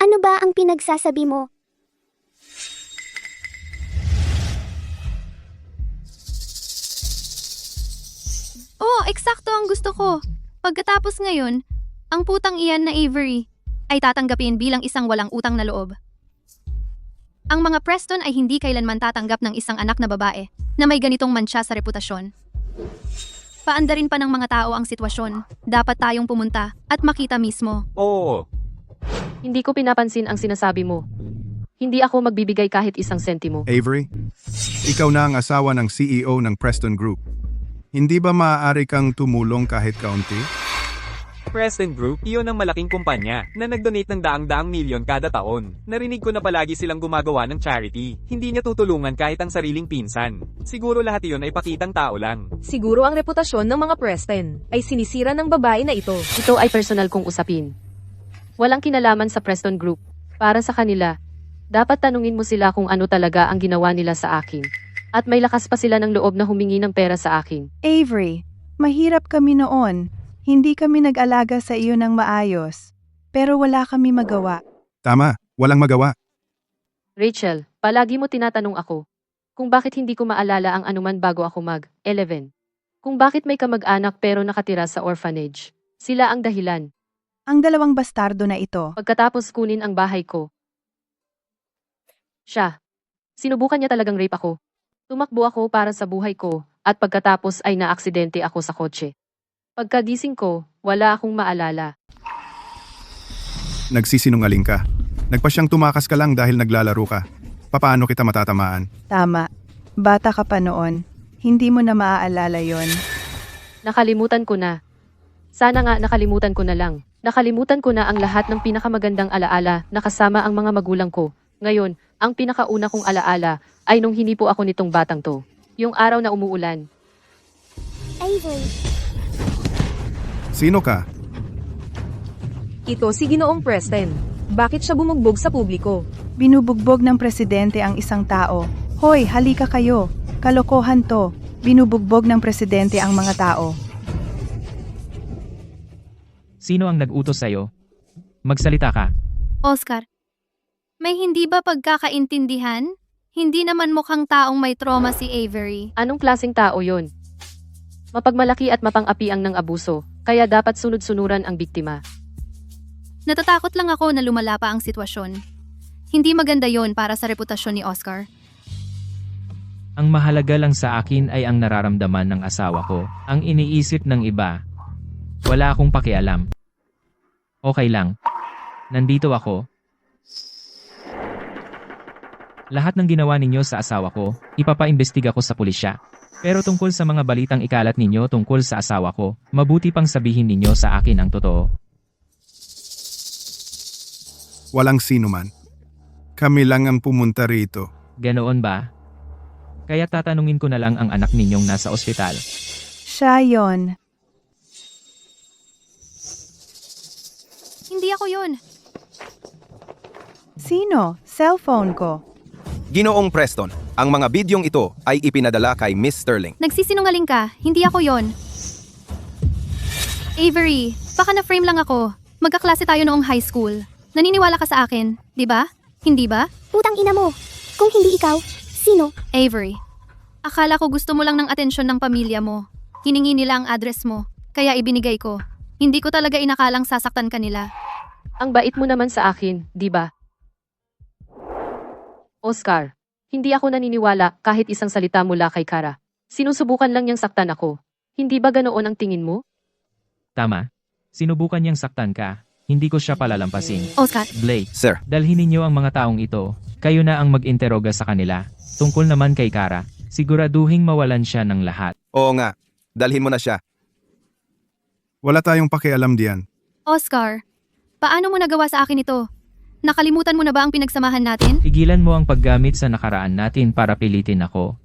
Ano ba ang pinagsasabi mo? Oo, eksakto ang gusto ko. Pagkatapos ngayon, ang putang iyan na Avery ay tatanggapin bilang isang walang utang na loob. Ang mga Preston ay hindi kailanman tatanggap ng isang anak na babae na may ganitong mantsa sa reputasyon. Paandarin pa ng mga tao ang sitwasyon. Dapat tayong pumunta at makita mismo. Oo. Hindi ko pinapansin ang sinasabi mo. Hindi ako magbibigay kahit isang sentimo. Avery, ikaw na ang asawa ng CEO ng Preston Group. Hindi ba maaari kang tumulong kahit kaunti? Preston Group, iyon ang malaking kumpanya na nag-donate ng daang-daang milyon kada taon. Narinig ko na palagi silang gumagawa ng charity. Hindi niya tutulungan kahit ang sariling pinsan. Siguro lahat iyon ay pakitang tao lang. Siguro ang reputasyon ng mga Preston ay sinisira ng babae na ito. Ito ay personal kong usapin. Walang kinalaman sa Preston Group. Para sa kanila, dapat tanungin mo sila kung ano talaga ang ginawa nila sa akin. At may lakas pa sila ng loob na humingi ng pera sa akin. Avery, mahirap kami noon. Hindi kami nag-alaga sa iyo ng maayos. Pero wala kami magawa. Tama, walang magawa. Rachel, palagi mo tinatanong ako kung bakit hindi ko maalala ang anuman bago ako mag-11. Kung bakit may kamag-anak pero nakatira sa orphanage. Sila ang dahilan. Ang dalawang bastardo na ito. Pagkatapos kunin ang bahay ko. Siya. Sinubukan niya talagang rape ako. Tumakbo ako para sa buhay ko at pagkatapos ay naaksidente ako sa kotse. Pagkagising ko, wala akong maalala. Nagsisinungaling ka. Nagpa siyang tumakas ka lang dahil naglalaro ka. Papaano kita matatamaan? Tama. Bata ka pa noon. Hindi mo na maaalala yon. Nakalimutan ko na. Sana nga nakalimutan ko na lang. Nakalimutan ko na ang lahat ng pinakamagandang alaala na kasama ang mga magulang ko. Ngayon, ang pinakauna kong alaala ay nung hinipo ako nitong batang to. Yung araw na umuulan. Avery, Sino ka? Ito si Ginoong Preston. Bakit siya bumugbog sa publiko? Binubugbog ng presidente ang isang tao. Hoy, halika kayo. Kalokohan to. Binubugbog ng presidente ang mga tao. Sino ang nag-utos sa'yo? Magsalita ka. Oscar, may hindi ba pagkakaintindihan? Hindi naman mukhang taong may trauma si Avery. Anong klaseng tao yon? Mapagmalaki at mapang-api ang ng abuso, kaya dapat sunod-sunuran ang biktima. Natatakot lang ako na lumala pa ang sitwasyon. Hindi maganda yon para sa reputasyon ni Oscar. Ang mahalaga lang sa akin ay ang nararamdaman ng asawa ko. Ang iniisip ng iba, wala akong pakialam. Okay lang. Nandito ako. Lahat ng ginawa ninyo sa asawa ko, ipapaimbestiga ko sa pulisya. Pero tungkol sa mga balitang ikalat ninyo tungkol sa asawa ko, mabuti pang sabihin ninyo sa akin ang totoo. Walang sino man. Kami lang ang pumunta rito. Ganoon ba? Kaya tatanungin ko na lang ang anak ninyong nasa ospital. Siya yon. Hindi ako yun. Sino? Cellphone ko. Ginoong Preston, ang mga bidyong ito ay ipinadala kay Miss Sterling. Nagsisinungaling ka. Hindi ako yon. Avery, baka na-frame lang ako. Magkaklase tayo noong high school. Naniniwala ka sa akin, di ba? Hindi ba? putang ina mo. Kung hindi ikaw, sino? Avery, akala ko gusto mo lang ng atensyon ng pamilya mo. Hiningi nila ang address mo, kaya ibinigay ko. Hindi ko talaga inakalang sasaktan ka nila. Ang bait mo naman sa akin, di ba? Oscar, hindi ako naniniwala kahit isang salita mula kay Kara. Sinusubukan lang niyang saktan ako. Hindi ba ganoon ang tingin mo? Tama. Sinubukan niyang saktan ka. Hindi ko siya palalampasin. Oscar. Blake, Sir. dalhin ninyo ang mga taong ito. Kayo na ang mag-interoga sa kanila. Tungkol naman kay Kara, siguraduhing mawalan siya ng lahat. Oo nga, dalhin mo na siya. Wala tayong pakialam diyan. Oscar, paano mo nagawa sa akin ito? Nakalimutan mo na ba ang pinagsamahan natin? Tigilan mo ang paggamit sa nakaraan natin para pilitin ako.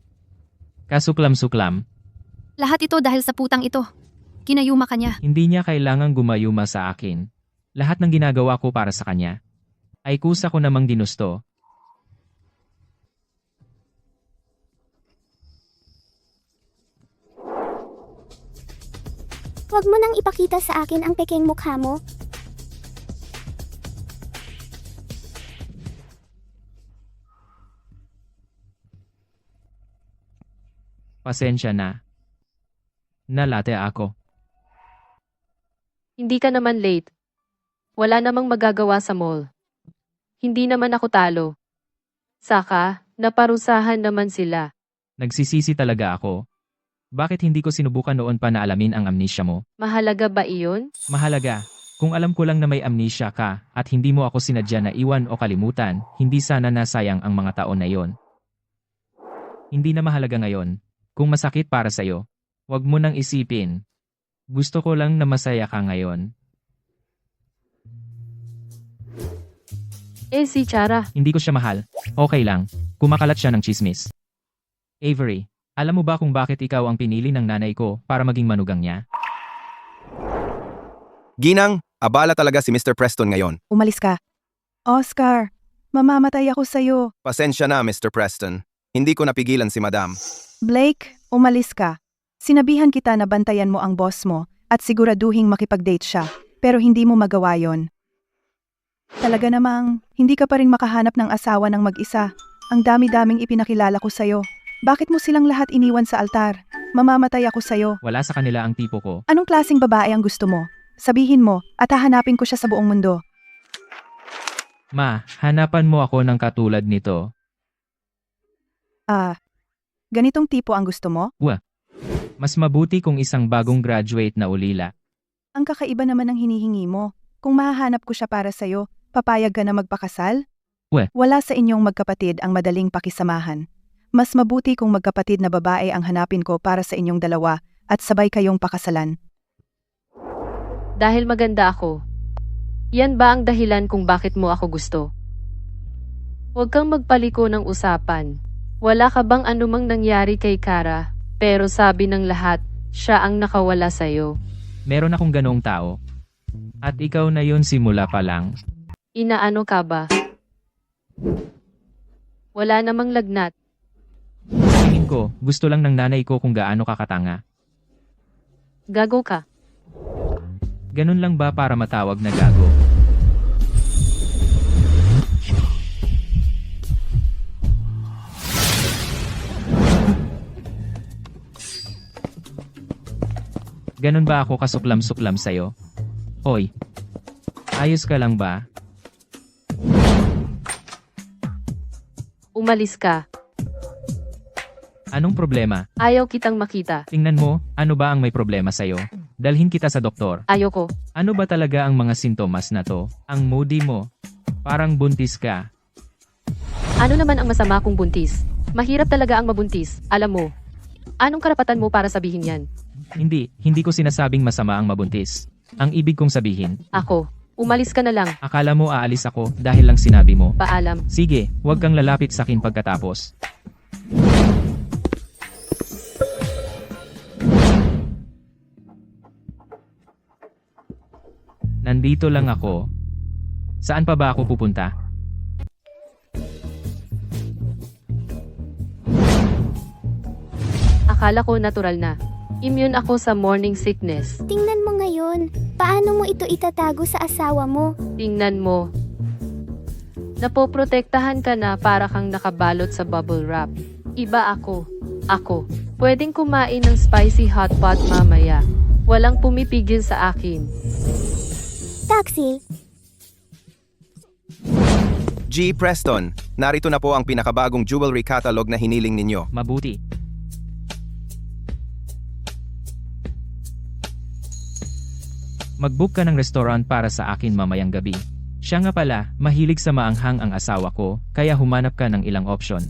Kasuklam-suklam. Lahat ito dahil sa putang ito. Kinayuma ka niya. Hindi niya kailangang gumayuma sa akin. Lahat ng ginagawa ko para sa kanya ay kusa ko namang ginusto. Huwag mo nang ipakita sa akin ang pekeng mukha mo. Pasensya na. Nalate ako. Hindi ka naman late. Wala namang magagawa sa mall. Hindi naman ako talo. Saka, naparusahan naman sila. Nagsisisi talaga ako. Bakit hindi ko sinubukan noon pa na alamin ang amnesia mo? Mahalaga ba iyon? Mahalaga. Kung alam ko lang na may amnesia ka at hindi mo ako sinadya na iwan o kalimutan, hindi sana nasayang ang mga taon na iyon. Hindi na mahalaga ngayon. Kung masakit para sa'yo, wag mo nang isipin. Gusto ko lang na masaya ka ngayon. Si Chara. Hindi ko siya mahal. Okay lang. Kumakalat siya ng chismis. Avery, alam mo ba kung bakit ikaw ang pinili ng nanay ko para maging manugang niya? Ginang, abala talaga si Mr. Preston ngayon. Umalis ka. Oscar, mamamatay ako sa'yo. Pasensya na, Mr. Preston. Hindi ko napigilan si Madam. Blake, umalis ka. Sinabihan kita na bantayan mo ang boss mo at siguraduhing makipag-date siya, pero hindi mo magawa yon. Talaga namang, hindi ka pa rin makahanap ng asawa ng mag-isa. Ang dami-daming ipinakilala ko sa'yo. Bakit mo silang lahat iniwan sa altar? Mamamatay ako sa'yo. Wala sa kanila ang tipo ko. Anong klaseng babae ang gusto mo? Sabihin mo at hahanapin ko siya sa buong mundo. Ma, hanapan mo ako ng katulad nito. Ganitong tipo ang gusto mo? Mas mabuti kung isang bagong graduate na ulila. Ang kakaiba naman ang hinihingi mo. Kung mahahanap ko siya para sa'yo, papayag ka na magpakasal? Wala sa inyong magkapatid ang madaling pakisamahan. Mas mabuti kung magkapatid na babae ang hanapin ko para sa inyong dalawa at sabay kayong pakasalan. Dahil maganda ako. Yan ba ang dahilan kung bakit mo ako gusto? Huwag kang magpaliko ng usapan. Wala ka bang anumang nangyari kay Kara, pero sabi ng lahat, siya ang nakawala sa'yo. Meron akong ganong tao. At ikaw na yun simula pa lang. Inaano ka ba? Wala namang lagnat. Tingin ko, gusto lang ng nanay ko kung gaano kakatanga. Gago ka. Ganun lang ba para matawag na gago? Ganun ba ako kasuklam-suklam sa'yo? Hoy, ayos ka lang ba? Umalis ka. Anong problema? Ayaw kitang makita. Tingnan mo, ano ba ang may problema sa'yo? Dalhin kita sa doktor. Ayoko. Ano ba talaga ang mga sintomas na to? Ang moody mo. Parang buntis ka. Ano naman ang masama kung buntis? Mahirap talaga ang mabuntis, alam mo. Anong karapatan mo para sabihin yan? Hindi ko sinasabing masama ang mabuntis. Ang ibig kong sabihin, Ako, umalis ka na lang. akala mo aalis ako dahil lang sinabi mo. Paalam. Sige, huwag kang lalapit sa akin pagkatapos. Nandito lang ako. Saan pa ba ako pupunta? Akala ko natural na. Immune ako sa morning sickness. Tingnan mo ngayon. Paano mo ito itatago sa asawa mo? Tingnan mo. Napoprotektahan ka na para kang nakabalot sa bubble wrap. Iba ako. Ako. Pwedeng kumain ng spicy hot pot mamaya. Walang pumipigil sa akin. Taxi, G. Preston, narito na po ang pinakabagong jewelry catalog na hiniling ninyo. Mabuti. Mag-book ka ng restaurant para sa akin mamayang gabi. Siya nga pala, mahilig sa maanghang ang asawa ko, kaya humanap ka ng ilang option.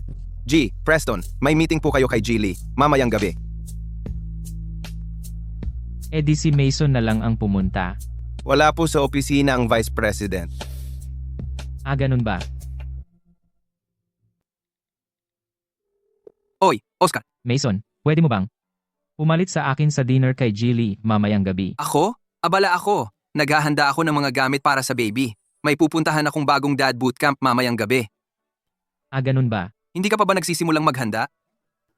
G. Preston, may meeting po kayo kay G. Lee, mamayang gabi. E di si Mason na lang ang pumunta. Wala po sa opisina ang Vice President. Ganun ba? Oy, Oscar. Mason, pwede mo bang pumalit sa akin sa dinner kay Jilly mamayang gabi? Ako? Abala ako. Naghahanda ako ng mga gamit para sa baby. May pupuntahan akong bagong dad bootcamp mamayang gabi. Ah, ganun ba? Hindi ka pa ba nagsisimulang maghanda?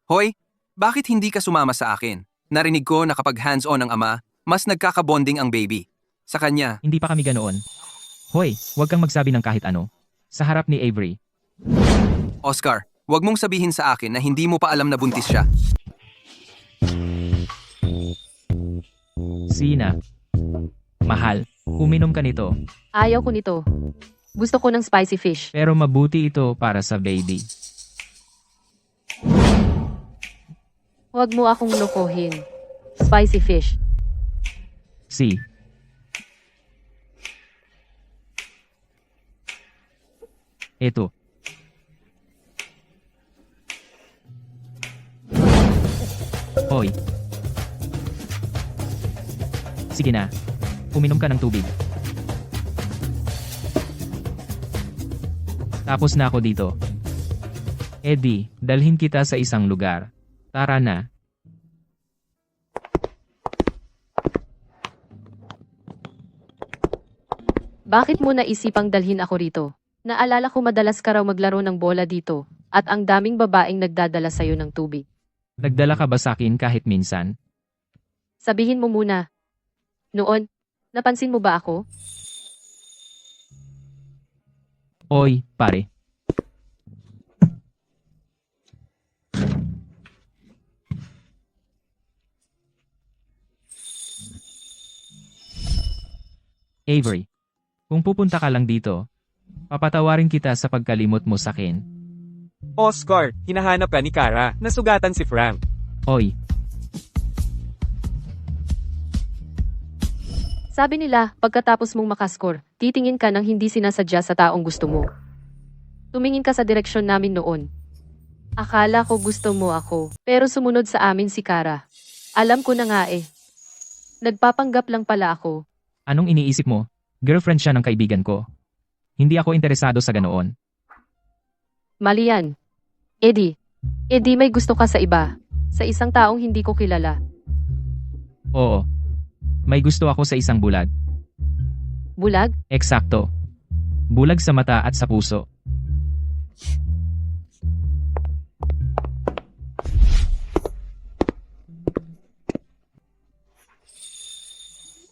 Hoy, bakit hindi ka sumama sa akin? Narinig ko na kapag hands-on ang ama, mas nagkakabonding ang baby. Sa kanya, Hindi pa kami ganoon. Hoy, huwag kang magsabi ng kahit ano. Sa harap ni Avery. Oscar, wag mong sabihin sa akin na hindi mo pa alam na buntis siya. Sina. Mahal, uminom ka nito. Ayaw ko nito. Gusto ko ng spicy fish. Pero mabuti ito para sa baby. Huwag mo akong lokohin. Spicy fish. Si. Ito. Hoy. Sige na. Uminom ka ng tubig. Tapos na ako dito. Eddie, dalhin kita sa isang lugar. Tara na. Bakit mo naisipang dalhin ako rito? Naalala ko madalas ka raw maglaro ng bola dito, at ang daming babaeng nagdadala sa'yo ng tubig. Nagdala ka ba sa akin kahit minsan? Sabihin mo muna. Noon, napansin mo ba ako? Oy, pare. Avery, kung pupunta ka lang dito, papatawarin kita sa pagkalimot mo sa akin. Oscar, hinahanap ka ni Kara. Nasugatan si Frank. Oy, Sabi nila, pagkatapos mong makascore, titingin ka ng hindi sinasadya sa taong gusto mo. Tumingin ka sa direksyon namin noon. Akala ko gusto mo ako, pero sumunod sa amin si Kara. Alam ko na nga eh. Nagpapanggap lang pala ako. anong iniisip mo? Girlfriend siya ng kaibigan ko. Hindi ako interesado sa ganoon. Mali yan. Eddie. Eddie, may gusto ka sa iba. Sa isang taong hindi ko kilala. Oo. May gusto ako sa isang bulag. Bulag? Eksakto. Bulag sa mata at sa puso.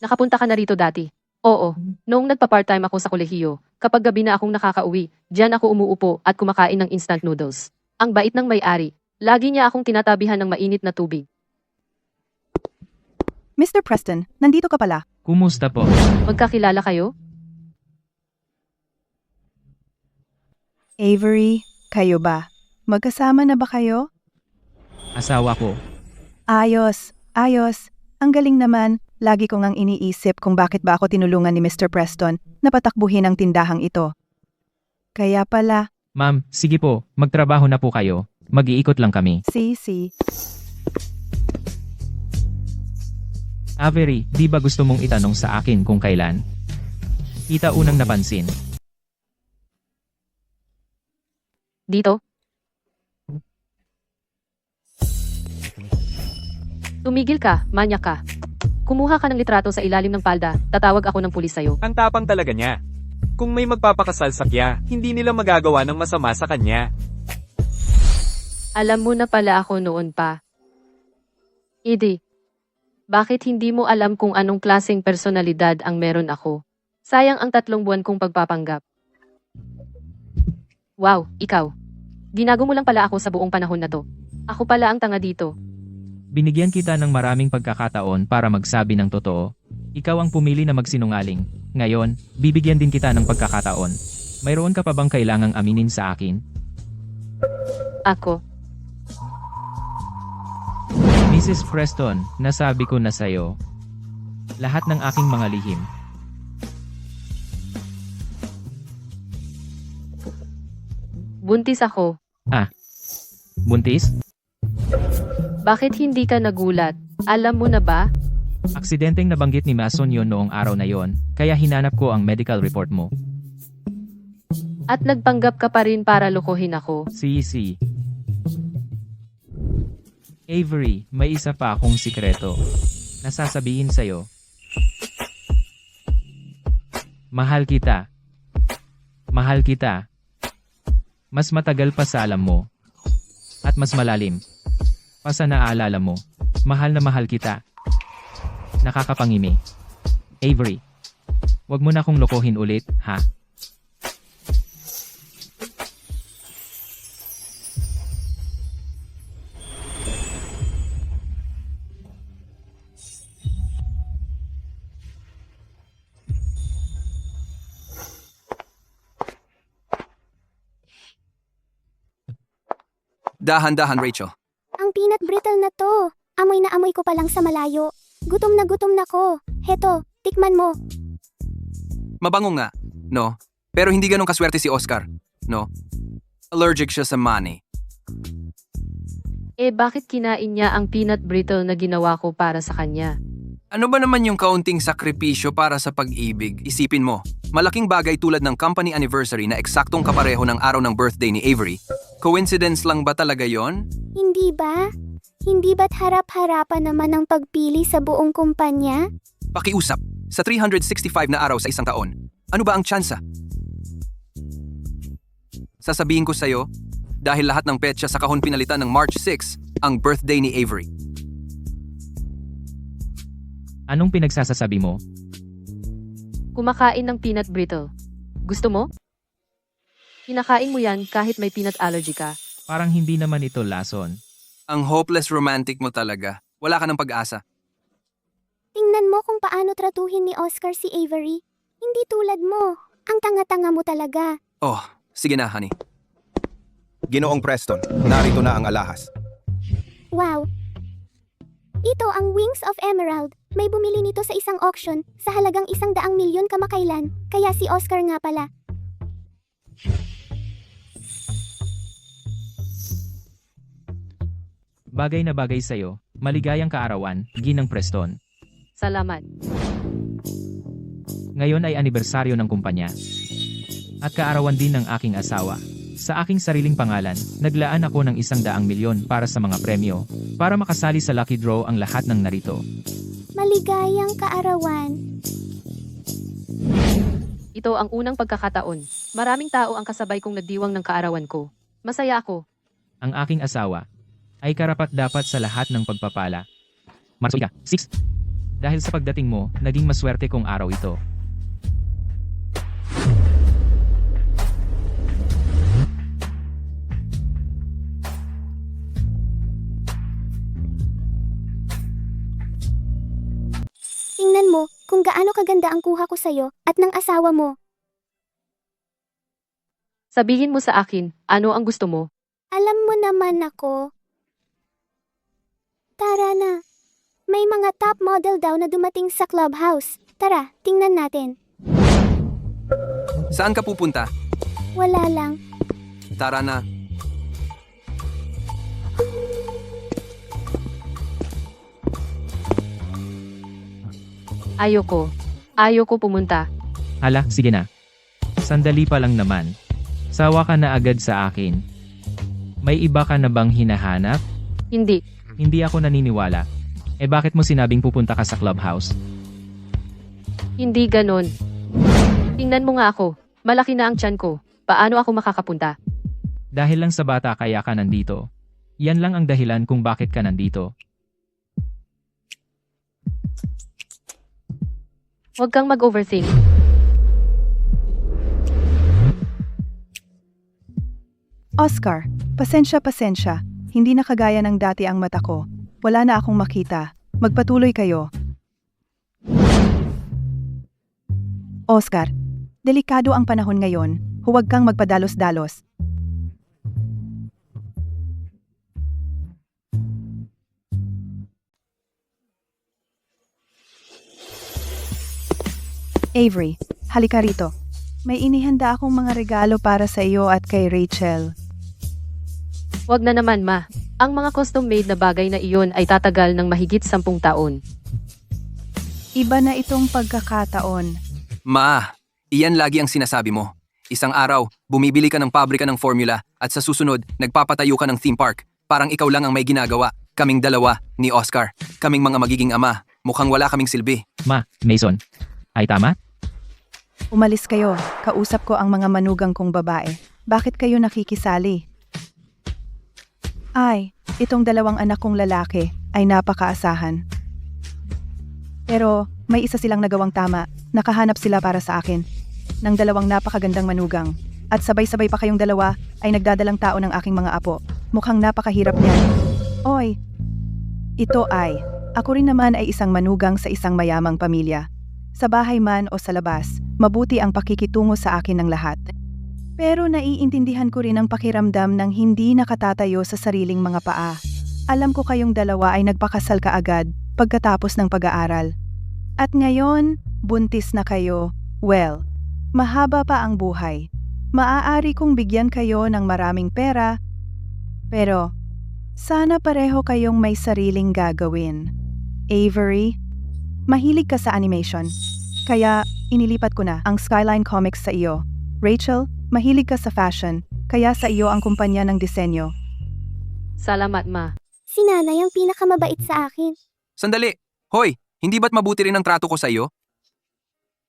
Nakapunta ka na rito dati. Oo, noong nagpa-part-time ako sa kolehiyo, kapag gabi na akong nakakauwi, diyan ako umuupo at kumakain ng instant noodles. Ang bait ng may-ari. Lagi niya akong tinatabihan ng mainit na tubig. Mr. Preston, nandito ka pala. Kumusta po? Magkakilala kayo? Avery, kayo ba? Magkasama na ba kayo? Asawa ko. Ayos, ayos. Ang galing naman. Lagi ko ngang iniisip kung bakit ba ako tinulungan ni Mr. Preston na patakbuhin ang tindahang ito. Kaya pala, Ma'am, sige po, magtrabaho na po kayo. Mag-iikot lang kami. si. Avery, di ba gusto mong itanong sa akin kung kailan? Kita unang napansin. Dito? Tumigil ka, manyak ka. Kumuha ka ng litrato sa ilalim ng palda, tatawag ako ng pulis sa'yo. Ang tapang talaga niya. Kung may magpapakasal sa kya, hindi nila magagawa ng masama sa kanya. Alam mo na pala ako noon pa. Eddie, bakit hindi mo alam kung anong klaseng personalidad ang meron ako? Sayang ang 3 buwan kong pagpapanggap. Wow, ikaw. Ginago mo lang pala ako sa buong panahon na to. Ako pala ang tanga dito. Binigyan kita ng maraming pagkakataon para magsabi ng totoo. Ikaw ang pumili na magsinungaling. Ngayon, bibigyan din kita ng pagkakataon. Mayroon ka pa bang kailangang aminin sa akin? Ako. Mrs. Preston, nasabi ko na sa'yo. Lahat ng aking mga lihim. Buntis ako. Buntis? Bakit hindi ka nagulat? Alam mo na ba? Aksidenteng nabanggit ni Mason yon noong araw na yon, kaya hinanap ko ang medical report mo. At nagpanggap ka pa rin para lokohin ako. Si. Avery, may isa pa akong sikreto. Nasasabihin sa'yo. Mahal kita. Mahal kita. Mas matagal pa sa alam mo. At mas malalim. Pa sa naaalala mo. Mahal na mahal kita. Nakakapangimi. Avery. Wag mo na akong lokohin ulit, ha? Dahan-dahan, Rachel. Ang peanut brittle na to. Amoy na amoy ko pa lang sa malayo. Gutom na ko. Heto, tikman mo. Mabango nga, no? Pero hindi ganun kaswerte si Oscar, no? Allergic siya sa mani. Eh bakit kinain niya ang peanut brittle na ginawa ko para sa kanya? Ano ba naman yung kaunting sakripisyo para sa pag-ibig? Isipin mo, malaking bagay tulad ng company anniversary na eksaktong kapareho ng araw ng birthday ni Avery. Coincidence lang ba talaga yon? Hindi ba? Hindi ba't harap-harapan naman ang pagpili sa buong kumpanya? Pakiusap, sa 365 na araw sa isang taon, ano ba ang tsansa? Sasabihin ko sa'yo, dahil lahat ng petsa sa kahon pinalitan ng March 6, ang birthday ni Avery. Anong pinagsasasabi mo? Kumakain ng peanut brittle. Gusto mo? Kinakain mo yan kahit may peanut allergy ka. Parang hindi naman ito lason. Ang hopeless romantic mo talaga. Wala ka ng pag-asa. Tingnan mo kung paano tratuhin ni Oscar si Avery. Hindi tulad mo. Ang tanga-tanga mo talaga. Oh, sige na, honey. Ginoong Preston, narito na ang alahas. Wow! Ito ang Wings of Emerald. May bumili nito sa isang auction sa halagang 100 milyon kamakailan. Kaya si Oscar nga pala. Bagay na bagay sa'yo. Maligayang kaarawan, Ginang Preston. Salamat. Ngayon ay anibersaryo ng kumpanya. At kaarawan din ng aking asawa. Sa aking sariling pangalan, naglaan ako ng 100 milyon para sa mga premyo, para makasali sa lucky draw ang lahat ng narito. Maligayang kaarawan. Ito ang unang pagkakataon. Maraming tao ang kasabay kong nagdiwang ng kaarawan ko. Masaya ako. Ang aking asawa ay karapat-dapat sa lahat ng pagpapala. Marso 6. Dahil sa pagdating mo, naging maswerte kong araw ito. Tingnan mo kung gaano kaganda ang kuha ko sa'yo at ng asawa mo. Sabihin mo sa akin, ano ang gusto mo? Alam mo naman ako. Tara na. May mga top model daw na dumating sa clubhouse. Tara, tingnan natin. Saan ka pupunta? Wala lang. Tara na. Ayoko pumunta. Hala, sige na. Sandali pa lang naman. Sawa ka na agad sa akin. May iba ka na bang hinahanap? Hindi. Hindi ako naniniwala. Eh bakit mo sinabing pupunta ka sa clubhouse? Hindi ganon. Tingnan mo nga ako. Malaki na ang tiyan ko. Paano ako makakapunta? Dahil lang sa bata kaya ka nandito. Yan lang ang dahilan kung bakit ka nandito. Huwag kang mag-overthink. Oscar, pasensya. Hindi na kagaya ng dati ang mata ko. Wala na akong makita. Magpatuloy kayo. Oscar, delikado ang panahon ngayon. Huwag kang magpadalos-dalos. Avery, halika rito. May inihanda akong mga regalo para sa iyo at kay Rachel. Huwag na naman, ma. Ang mga custom-made na bagay na iyon ay tatagal ng mahigit 10 taon. Iba na itong pagkakataon. Ma, iyan lagi ang sinasabi mo. Isang araw, bumibili ka ng pabrika ng formula at sa susunod, nagpapatayo ka ng theme park. Parang ikaw lang ang may ginagawa. Kaming dalawa, ni Oscar. Kaming mga magiging ama. Mukhang wala kaming silbi. Mason. Ay tama? Umalis kayo. Kausap ko ang mga manugang kong babae. Bakit kayo nakikisali? Ay, itong dalawang anak kong lalaki ay napakaasahan. Pero may isa silang nagawang tama. Nakahanap sila para sa akin ng dalawang napakagandang manugang. At sabay-sabay pa kayong dalawa ay nagdadalang tao ng aking mga apo. Mukhang napakahirap niyan. Oy, ito ay, ako rin naman ay isang manugang sa isang mayamang pamilya. Sa bahay man o sa labas, mabuti ang pakikitungo sa akin ng lahat. Pero naiintindihan ko rin ang pakiramdam ng hindi nakatatayo sa sariling mga paa. Alam ko kayong dalawa ay nagpakasal kaagad pagkatapos ng pag-aaral. At ngayon, buntis na kayo. Well, mahaba pa ang buhay. Maaari kong bigyan kayo ng maraming pera, pero sana pareho kayong may sariling gagawin. Avery, mahilig ka sa animation, kaya inilipat ko na ang Skyline Comics sa iyo. Rachel, mahilig ka sa fashion, kaya sa iyo ang kumpanya ng disenyo. Salamat, Ma. Si nanay ang pinakamabait sa akin. Sandali! Hoy! Hindi ba't mabuti rin ang trato ko sa iyo?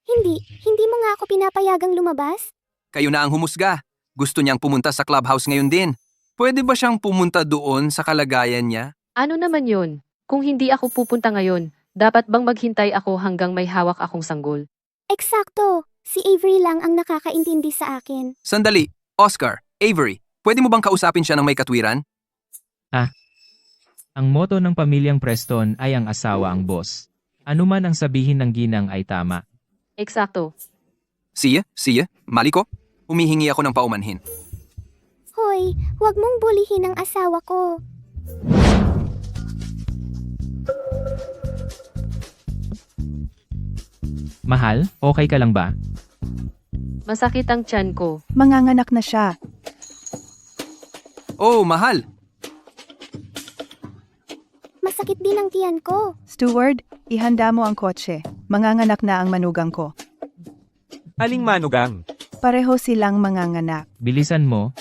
Hindi mo nga ako pinapayagang lumabas? Kayo na ang humusga. Gusto niyang pumunta sa clubhouse ngayon din. Pwede ba siyang pumunta doon sa kalagayan niya? Ano naman yun? Kung hindi ako pupunta ngayon, dapat bang maghintay ako hanggang may hawak akong sanggol? Eksakto. Si Avery lang ang nakakaintindi sa akin. Sandali! Oscar, Avery, pwede mo bang kausapin siya ng may katwiran? Ang motto ng pamilyang Preston ay ang asawa ang boss. Ano man ang sabihin ng ginang ay tama. Eksakto. Siya, Maliko, humihingi ako ng paumanhin. Hoy, huwag mong bulihin ang asawa ko. Mahal, okay ka lang ba? Masakit ang tiyan ko. Manganganak na siya. Oh, mahal! Masakit din ang tiyan ko. Steward, ihanda mo ang kotse. Manganganak na ang manugang ko. Aling manugang? Pareho silang manganganak. Bilisan mo,